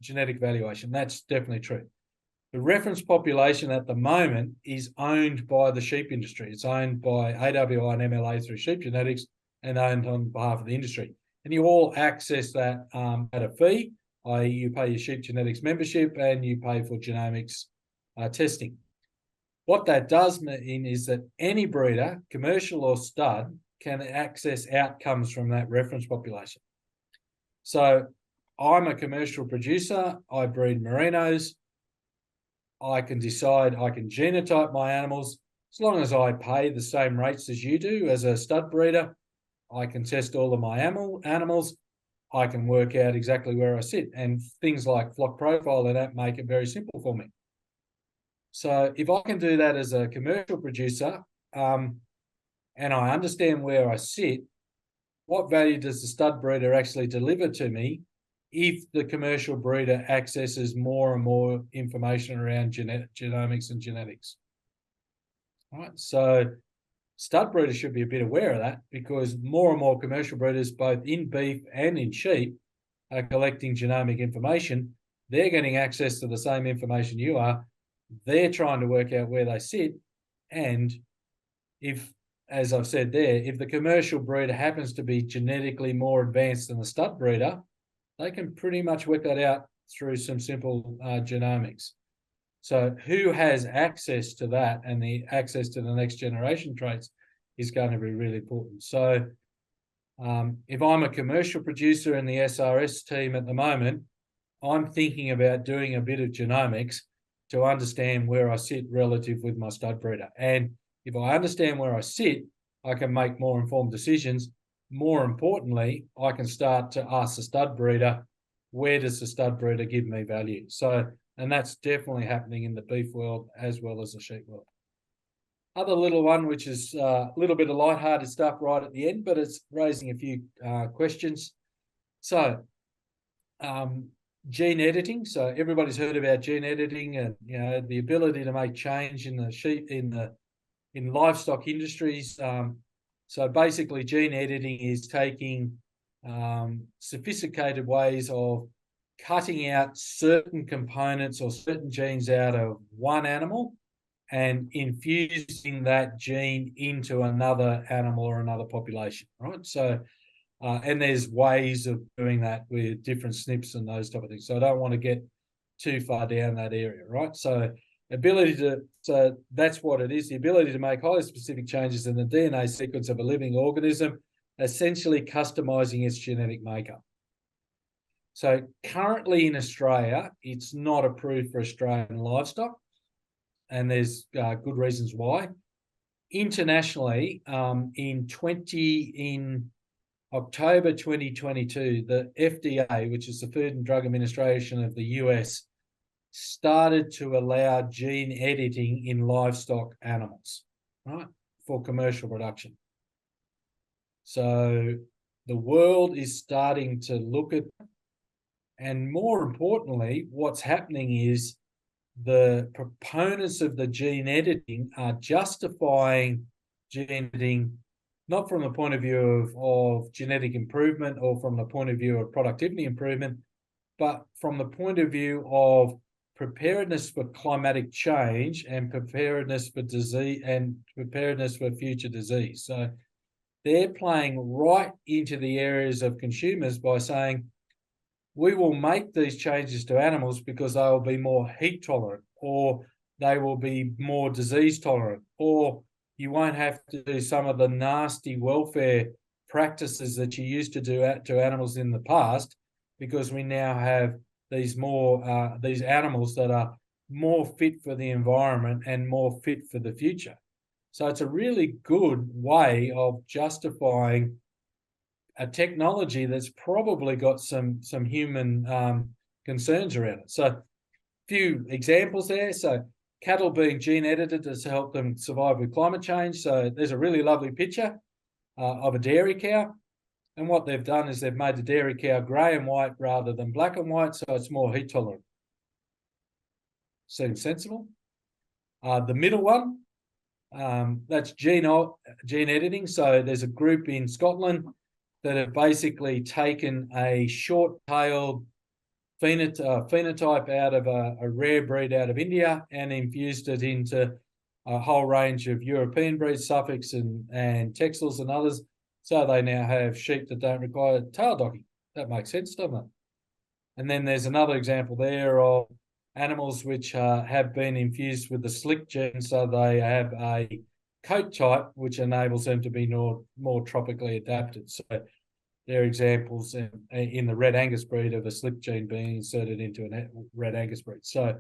genetic valuation. That's definitely true. The reference population at the moment is owned by the sheep industry. It's owned by AWI and MLA through sheep genetics and owned on behalf of the industry. And you all access that at a fee, i.e. you pay your sheep genetics membership and you pay for genomics testing. What that does mean is that any breeder, commercial or stud, can access outcomes from that reference population. So I'm a commercial producer. I breed merinos. I can decide I can genotype my animals. As long as I pay the same rates as you do as a stud breeder, I can test all of my animals. I can work out exactly where I sit. And things like flock profile and that make it very simple for me. So if I can do that as a commercial producer, and I understand where I sit, what value does the stud breeder actually deliver to me if the commercial breeder accesses more and more information around genomics and genetics? All right, so stud breeders should be a bit aware of that, because more and more commercial breeders, both in beef and in sheep, are collecting genomic information. They're getting access to the same information you are. They're trying to work out where they sit. And if, as I've said there, if the commercial breeder happens to be genetically more advanced than the stud breeder, they can pretty much work that out through some simple genomics. So who has access to that, and the access to the next generation traits is going to be really important. So if I'm a commercial producer in the SRS team at the moment, I'm thinking about doing a bit of genomics to understand where I sit relative with my stud breeder. And if I understand where I sit, I can make more informed decisions. More importantly, I can start to ask the stud breeder, where does the stud breeder give me value? So, and that's definitely happening in the beef world as well as the sheep world. Other little one, which is a little bit of lighthearted stuff right at the end, but it's raising a few questions. So, gene editing. So everybody's heard about gene editing, and the ability to make change in the sheep in livestock industries. So basically, gene editing is taking sophisticated ways of cutting out certain components or certain genes out of one animal and infusing that gene into another animal or another population, right? So, and there's ways of doing that with different SNPs and those type of things. So I don't want to get too far down that area, right? So so that's what it is, the ability to make highly specific changes in the DNA sequence of a living organism, essentially customizing its genetic makeup. So currently in Australia, it's not approved for Australian livestock, and there's good reasons why. Internationally, in October 2022, the FDA, which is the Food and Drug Administration of the US, started to allow gene editing in livestock animals, right, for commercial production. So the world is starting to look at, and more importantly, what's happening is the proponents of the gene editing are justifying gene editing not from the point of view of genetic improvement or from the point of view of productivity improvement, but from the point of view of preparedness for climatic change and preparedness for disease and preparedness for future disease. So they're playing right into the areas of consumers by saying, we will make these changes to animals because they will be more heat tolerant, or they will be more disease tolerant, or you won't have to do some of the nasty welfare practices that you used to do to animals in the past, because we now have these these animals that are more fit for the environment and more fit for the future. So it's a really good way of justifying a technology that's probably got some human concerns around it. So a few examples there. So cattle being gene edited to help them survive with climate change. So there's a really lovely picture of a dairy cow. And what they've done is they've made the dairy cow grey and white rather than black and white, so it's more heat tolerant. Seems sensible. The middle one, that's gene editing. So there's a group in Scotland that have basically taken a short-tailed phenotype out of a rare breed out of India and infused it into a whole range of European breeds, Suffolks and Texels and others. So they now have sheep that don't require tail docking. That makes sense, doesn't it? And then there's another example there of animals which have been infused with the slick gene, so they have a coat type which enables them to be more tropically adapted. So they're examples in the Red Angus breed of a slick gene being inserted into a Red Angus breed. So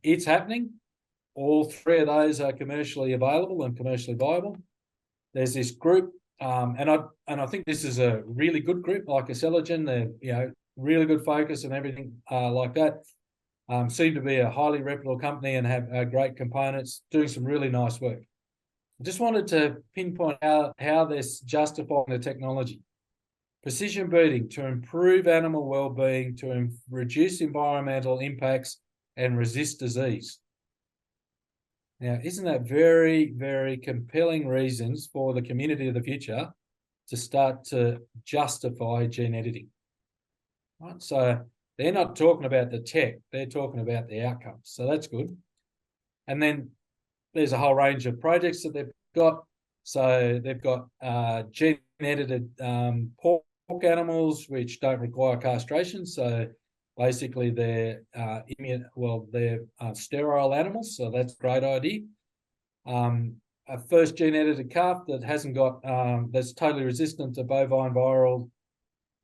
it's happening. All three of those are commercially available and commercially viable. There's this group, and I think this is a really good group, like Accelogen. They're really good focus and everything like that. Seem to be a highly reputable company and have great components, doing some really nice work. I just wanted to pinpoint how this justifying the technology. Precision breeding to improve animal well-being, to reduce environmental impacts and resist disease. Now, isn't that very, very compelling reasons for the community of the future to start to justify gene editing? Right? So they're not talking about the tech, they're talking about the outcomes. So that's good. And then there's a whole range of projects that they've got. So they've got gene-edited pork animals which don't require castration. So basically they're sterile animals. So that's a great idea. A first gene-edited calf that hasn't got that's totally resistant to bovine viral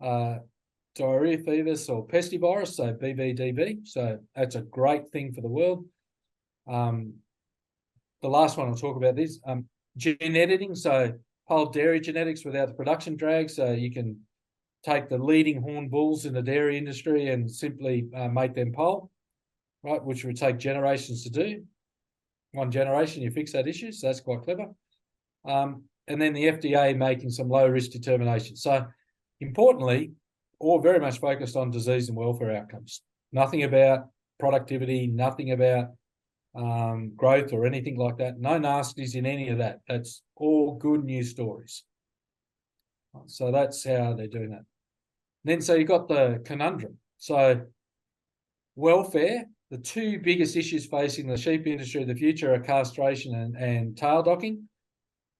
diarrhea fever or pestivirus, so BVDV. So that's a great thing for the world. The last one I'll talk about this gene editing. So whole dairy genetics without the production drag. So you can take the leading horn bulls in the dairy industry and simply make them pole, right? Which would take generations to do. One generation, you fix that issue. So that's quite clever. And then the FDA making some low risk determinations. So importantly, all very much focused on disease and welfare outcomes. Nothing about productivity, nothing about growth or anything like that. No nasties in any of that. That's all good news stories. So that's how they're doing that. Then so you've got the conundrum. So welfare, the two biggest issues facing the sheep industry of the future are castration and tail docking.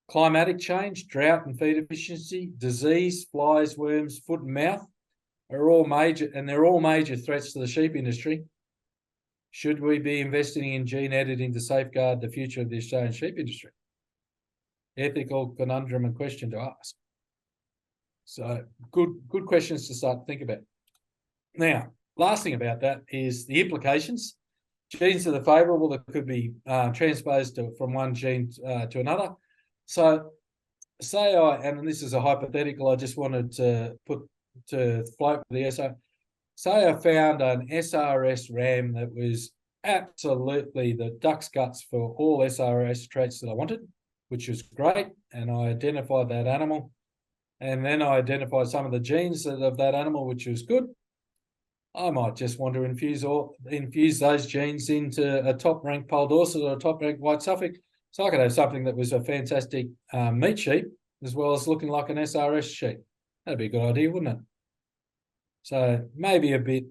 Climatic change, drought and feed efficiency, disease, flies, worms, foot and mouth are all major, and they're all major threats to the sheep industry. Should we be investing in gene editing to safeguard the future of the Australian sheep industry? Ethical conundrum and question to ask. So good questions to start to think about. Now, last thing about that is the implications. Genes that are favourable that could be transposed from one gene to another. So say and this is a hypothetical I just wanted to float with the SRS. Say I found an SRS ram that was absolutely the duck's guts for all SRS traits that I wanted, which was great, and I identified that animal. And then I identified some of the genes of that animal, which was good. I might just want to infuse those genes into a top-ranked Pole Dorset or a top-ranked White Suffolk. So I could have something that was a fantastic meat sheep, as well as looking like an SRS sheep. That'd be a good idea, wouldn't it? So maybe a bit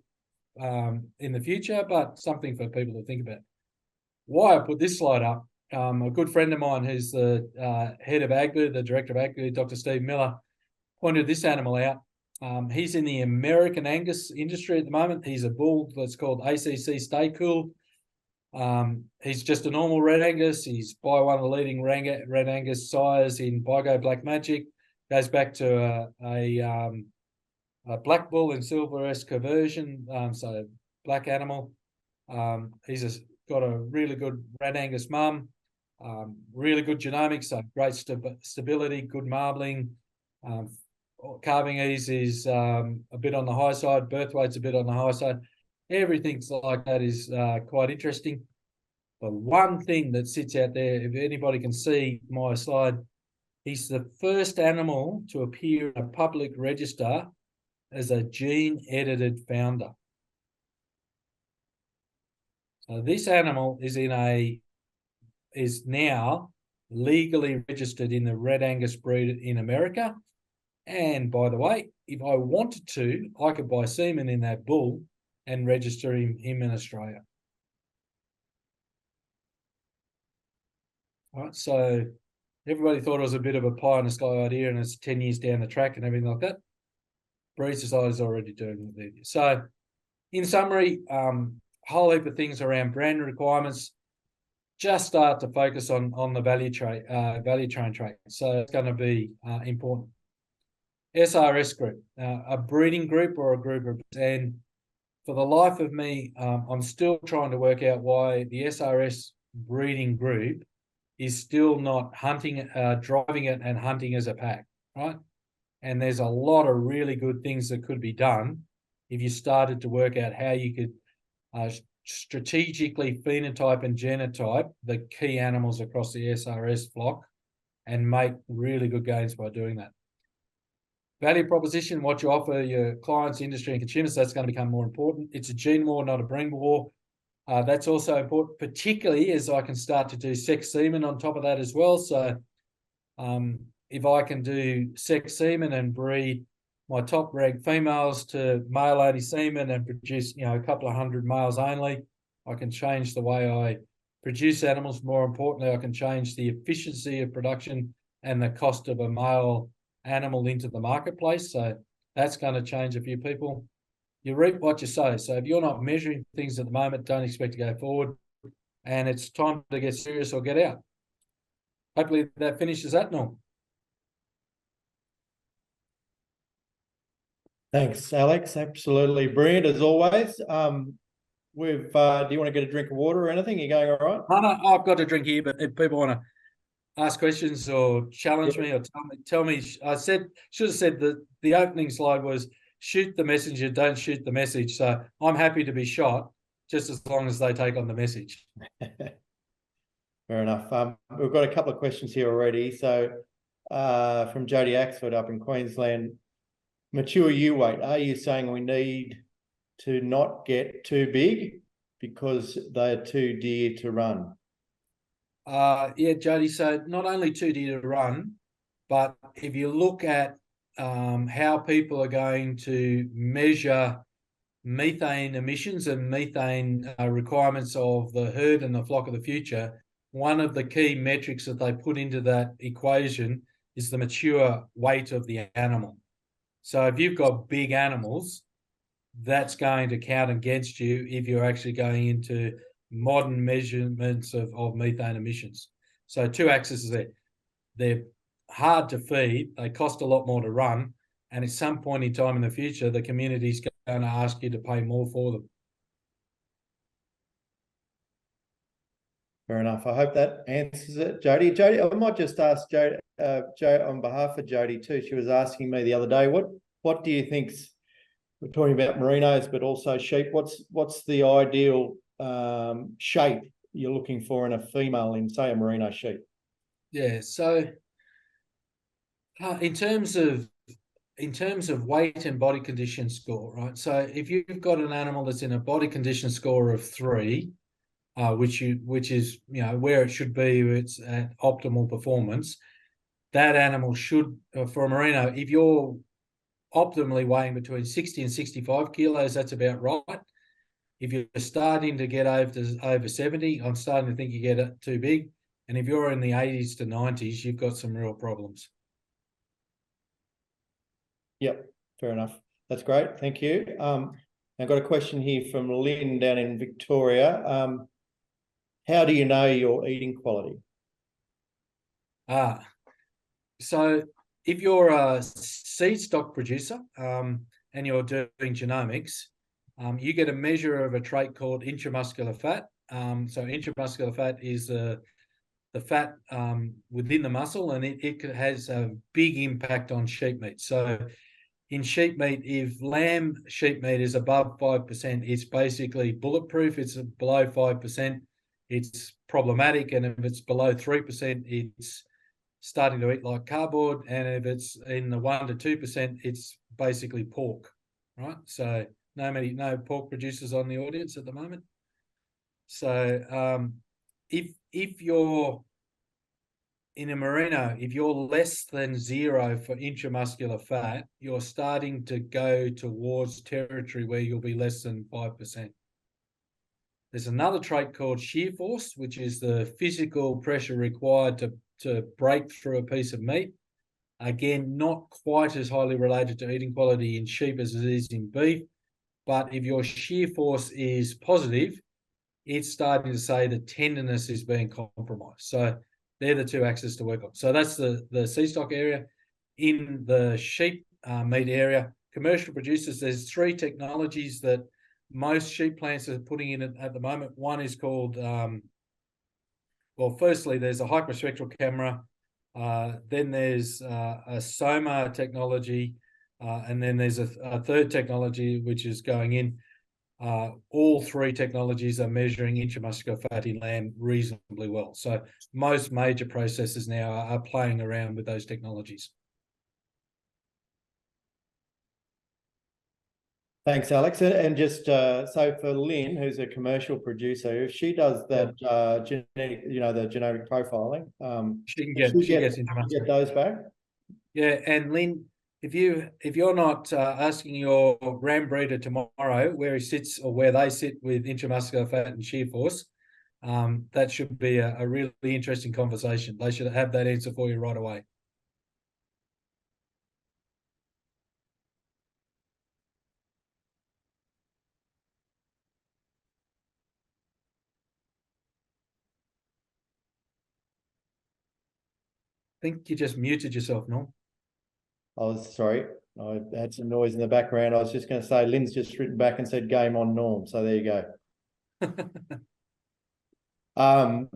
in the future, but something for people to think about. Why I put this slide up, a good friend of mine who's the head of AgBu, the director of AgBu, Dr. Steve Miller, pointed this animal out. He's in the American Angus industry at the moment. He's a bull that's called ACC Stay Cool. He's just a normal Red Angus. He's by one of the leading Red Angus sires in Bigo Black Magic. Goes back to a black bull in Silver S conversion, so black animal. He's got a really good Red Angus mum, really good genomics, so great stability, good marbling. Calving ease is a bit on the high side, birth weight's a bit on the high side. Everything like that is quite interesting. The one thing that sits out there, if anybody can see my slide, he's the first animal to appear in a public register as a gene-edited founder. So this animal is now legally registered in the Red Angus breed in America. And by the way, if I wanted to, I could buy semen in that bull and register him in Australia. All right, so everybody thought it was a bit of a pie in the sky idea and it's 10 years down the track and everything like that. Breed Society is already doing it. So in summary, whole heap of things around brand requirements. Just start to focus on the value chain trait. So it's going to be important. SRS group, a breeding group or a group of, and for the life of me, I'm still trying to work out why the SRS breeding group is still not hunting, driving it and hunting as a pack, right? And there's a lot of really good things that could be done if you started to work out how you could strategically phenotype and genotype the key animals across the SRS flock and make really good gains by doing that. Value proposition, what you offer your clients, industry, and consumers, that's going to become more important. It's a gene war, not a breed war. That's also important, particularly as I can start to do sex semen on top of that as well. So if I can do sex semen and breed my top reg females to male only semen and produce, a couple of hundred males only, I can change the way I produce animals. More importantly, I can change the efficiency of production and the cost of a male animal into the marketplace. So that's going to change a few people. You reap what you sow. So if you're not measuring things at the moment, don't expect to go forward. And it's time to get serious or get out. Hopefully that finishes that, Norm. Thanks, Alex. Absolutely brilliant as always. Do you want to get a drink of water or anything? You going all right? No, I've got a drink here, but if people want to ask questions or challenge me or tell me, I should have said that the opening slide was shoot the messenger, don't shoot the message. So I'm happy to be shot just as long as they take on the message. Fair enough. We've got a couple of questions here already. So from Jody Axford up in Queensland, mature ewe weight, are you saying we need to not get too big because they're too dear to run? Yeah, Jody, so not only too dear to run, but if you look at how people are going to measure methane emissions and methane requirements of the herd and the flock of the future, one of the key metrics that they put into that equation is the mature weight of the animal. So if you've got big animals, that's going to count against you if you're actually going into modern measurements of methane emissions. So two axes there. They're hard to feed, they cost a lot more to run, and at some point in time in the future, the community's going to ask you to pay more for them. Fair enough. I hope that answers it, Jody. Jody, I might just ask Jody, on behalf of Jody too. She was asking me the other day, what do you think's, we're talking about merinos, but also sheep. What's the ideal shape you're looking for in a female in, say, a merino sheep? Yeah. So in terms of weight and body condition score, right? So if you've got an animal that's in a body condition score of 3, which is where it should be, it's at optimal performance, that animal should, for a merino, if you're optimally weighing between 60 and 65 kilos, that's about right. If you're starting to get over 70, I'm starting to think you get it too big. And if you're in the 80s to 90s, you've got some real problems. Yep, fair enough. That's great. Thank you. I've got a question here from Lynn down in Victoria. How do you know your eating quality? So if you're a seed stock producer and you're doing genomics, you get a measure of a trait called intramuscular fat. So intramuscular fat is the fat within the muscle, and it has a big impact on sheep meat. So in sheep meat, if lamb sheep meat is above 5%, it's basically bulletproof. It's below 5%, it's problematic. And if it's below 3%, it's starting to eat like cardboard. And if it's in the 1 to 2%, it's basically pork, right? So no pork producers on the audience at the moment. So if you're in a merino, if you're less than 0 for intramuscular fat, you're starting to go towards territory where you'll be less than 5%. There's another trait called shear force, which is the physical pressure required to break through a piece of meat. Again, not quite as highly related to eating quality in sheep as it is in beef. But if your shear force is positive, it's starting to say the tenderness is being compromised. So they're the two axes to work on. So that's the seed stock area. In the sheep meat area, commercial producers, there's 3 technologies that most sheep plants are putting in at the moment. One is called, firstly, there's a hyperspectral camera. Then there's a soma technology. And then there's a third technology which is going in. all three technologies are measuring intramuscular fat in lamb reasonably well. So most major processors now are playing around with those technologies. Thanks, Alex. And just so for Lynn, who's a commercial producer, if she does that genetic, the genetic profiling, she can get those back. Yeah, and Lynn, if you're not asking your ram breeder tomorrow where he sits or where they sit with intramuscular fat and shear force, that should be a really interesting conversation. They should have that answer for you right away. I think you just muted yourself, Norm. Sorry. I had some noise in the background. I was just going to say, Lynn's just written back and said game on, Norm. So there you go. Are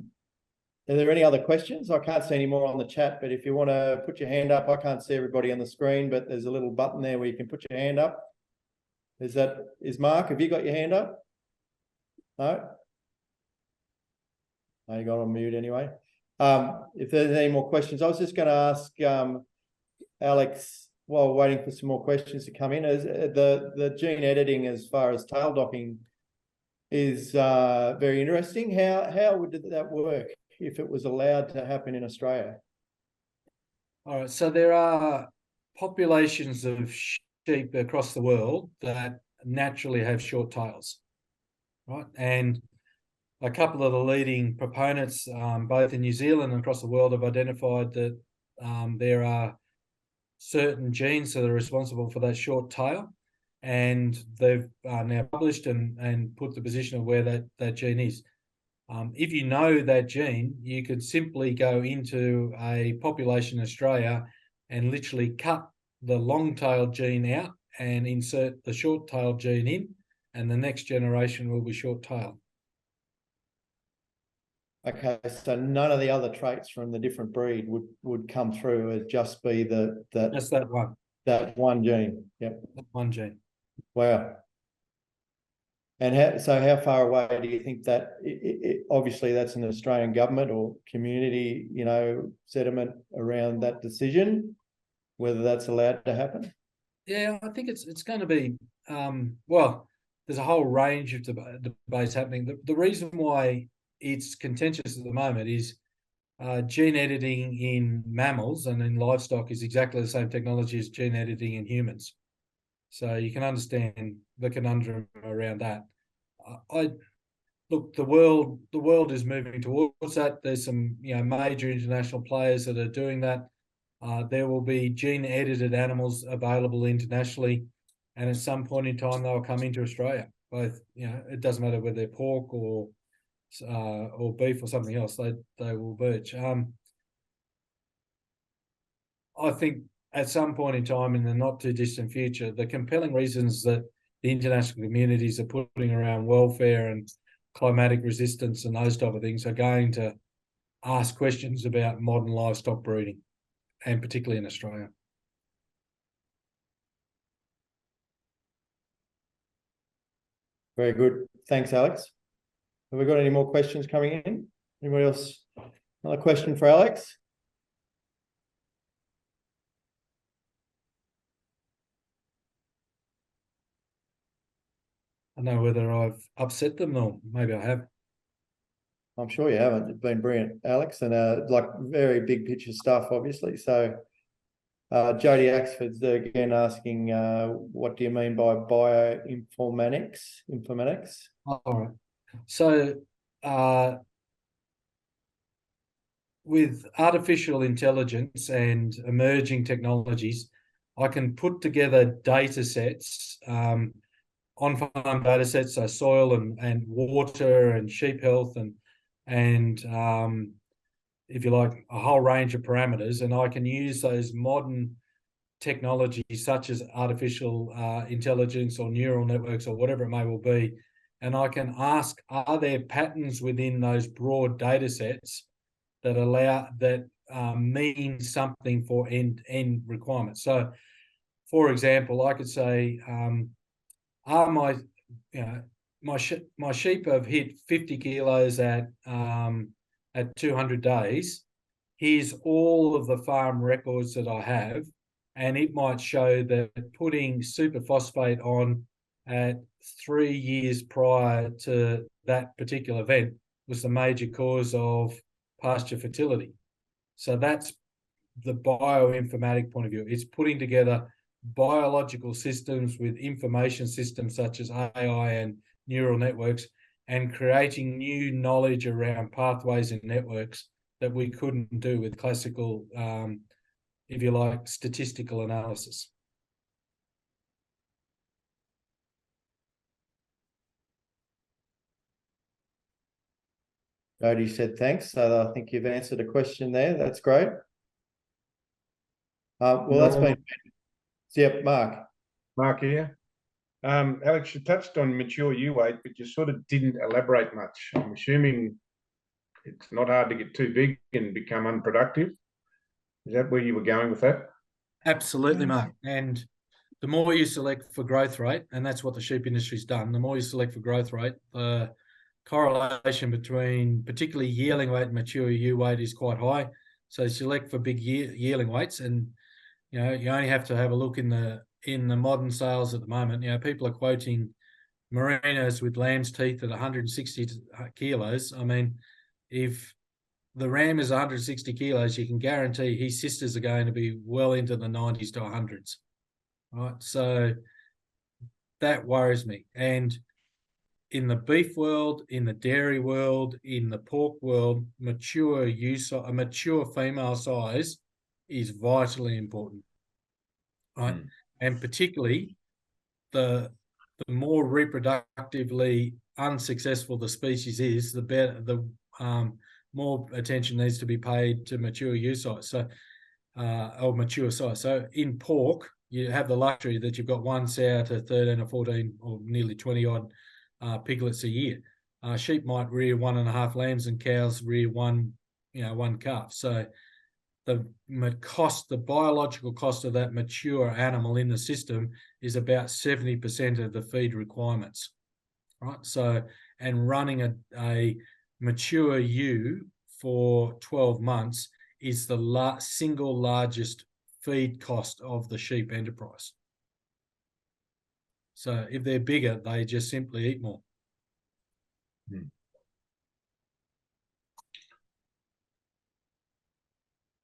there any other questions? I can't see any more on the chat, but if you want to put your hand up, I can't see everybody on the screen, but there's a little button there where you can put your hand up. Is Mark, have you got your hand up? No? No, you got on mute anyway. If there's any more questions, I was just going to ask Alex, while waiting for some more questions to come in, is the gene editing as far as tail docking is very interesting. How would that work if it was allowed to happen in Australia? All right, so there are populations of sheep across the world that naturally have short tails, right? And a couple of the leading proponents, both in New Zealand and across the world, have identified that there are certain genes that are responsible for that short tail, and they've now published and put the position of where that gene is. If you know that gene, you could simply go into a population in Australia and literally cut the long-tailed gene out and insert the short-tailed gene in, and the next generation will be short-tailed. Okay, so none of the other traits from the different breed would come through. It'd just be just that one. That one gene. Yep. That one gene. Wow. And how far away do you think that? Obviously, that's an Australian government or community, sentiment around that decision, whether that's allowed to happen. Yeah, I think it's going to be. Well, there's a whole range of debates happening. The reason why it's contentious at the moment is gene editing in mammals and in livestock is exactly the same technology as gene editing in humans. So you can understand the conundrum around that. Look, the world is moving towards that. There's some major international players that are doing that. There will be gene edited animals available internationally, and at some point in time they'll come into Australia. Both, it doesn't matter whether they're pork or beef or something else, they will merge. I think at some point in time in the not too distant future, the compelling reasons that the international communities are putting around welfare and climatic resistance and those type of things are going to ask questions about modern livestock breeding, and particularly in Australia. Very good. Thanks, Alex. Have we got any more questions coming in? Anybody else? Another question for Alex? I don't know whether I've upset them or maybe I have. I'm sure you haven't. It's been brilliant, Alex, and very big picture stuff, obviously. So Jody Axford's again asking, what do you mean by bioinformatics? All right. So with artificial intelligence and emerging technologies, I can put together data sets, on-farm data sets, so soil and water and sheep health and if you like, a whole range of parameters, and I can use those modern technologies such as artificial intelligence or neural networks or whatever it may well be, and I can ask, are there patterns within those broad data sets that mean something for end requirements? So, for example, I could say, are my my sheep have hit 50 kilos at 200 days. Here's all of the farm records that I have, and it might show that putting superphosphate on at 3 years prior to that particular event was the major cause of pasture fertility. So that's the bioinformatic point of view. It's putting together biological systems with information systems such as AI and neural networks, and creating new knowledge around pathways and networks that we couldn't do with classical, if you like, statistical analysis. Jody said thanks. So I think you've answered a question there. That's great. Well, that's been... Yep, Mark. Mark here. Alex, you touched on mature ewe weight, but you sort of didn't elaborate much. I'm assuming it's not hard to get too big and become unproductive. Is that where you were going with that? Absolutely, Mark. And the more you select for growth rate, and that's what the sheep industry's done, the more you select for growth rate, the correlation between particularly yearling weight and mature ewe weight is quite high. So select for big yearling weights, and you only have to have a look in the modern sales at the moment. People are quoting merinos with lamb's teeth at 160 kilos. I mean, if the ram is 160 kilos, you can guarantee his sisters are going to be well into the 90s to 100s. Right, so that worries me. And in the beef world, in the dairy world, in the pork world, a mature female size is vitally important, right? And particularly the more reproductively unsuccessful the species is, the better, the more attention needs to be paid to mature ewe size, so or mature size. So in pork, you have the luxury that you've got one sow to 13 or 14 or nearly 20 odd piglets a year. Sheep might rear 1.5 lambs, and cows rear one calf. So the biological cost of that mature animal in the system is about 70% of the feed requirements, right? So, and running a mature ewe for 12 months is the single largest feed cost of the sheep enterprise. So if they're bigger, they just simply eat more.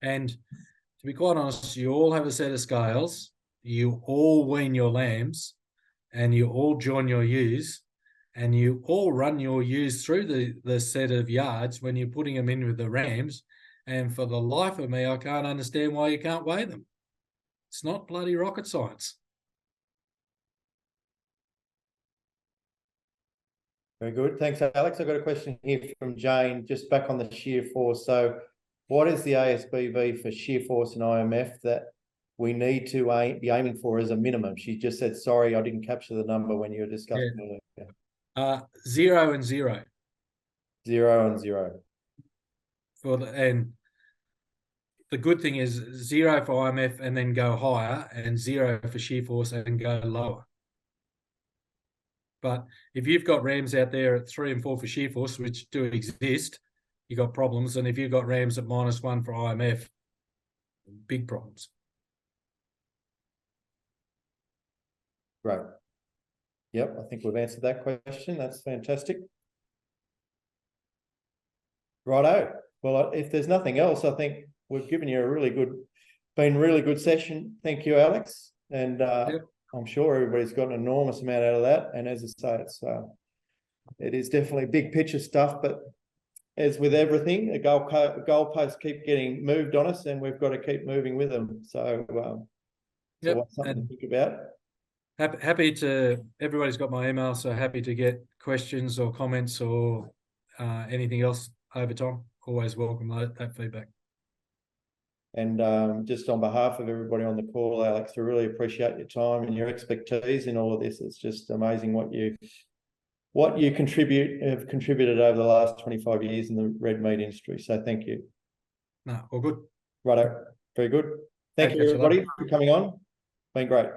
And to be quite honest, you all have a set of scales, you all wean your lambs, and you all join your ewes, and you all run your ewes through the set of yards when you're putting them in with the rams. And for the life of me, I can't understand why you can't weigh them. It's not bloody rocket science. Very good. Thanks, Alex. I've got a question here from Jane, just back on the shear force. So what is the ASBV for shear force and IMF that we need to be aiming for as a minimum? She just said, sorry, I didn't capture the number when you were discussing earlier. 0 and 0. 0 and 0. And the good thing is 0 for IMF and then go higher, and 0 for shear force and go lower. But if you've got rams out there at 3 and 4 for shear force, which do exist, you've got problems. And if you've got rams at -1 for IMF, big problems. Great. Yep, I think we've answered that question. That's fantastic. Righto. Well, if there's nothing else, I think we've given you a really good session. Thank you, Alex. And yep. I'm sure everybody's got an enormous amount out of that. And as I say, it is definitely big picture stuff, but as with everything, the goalposts keep getting moved on us, and we've got to keep moving with them. So, something to think about. Happy to, everybody's got my email, so happy to get questions or comments or anything else over time. Always welcome that feedback. And just on behalf of everybody on the call, Alex, I really appreciate your time and your expertise in all of this. It's just amazing what you have contributed over the last 25 years in the red meat industry. So thank you. No, all good. Righto. Very good. Thank you, everybody, for coming on. Been great.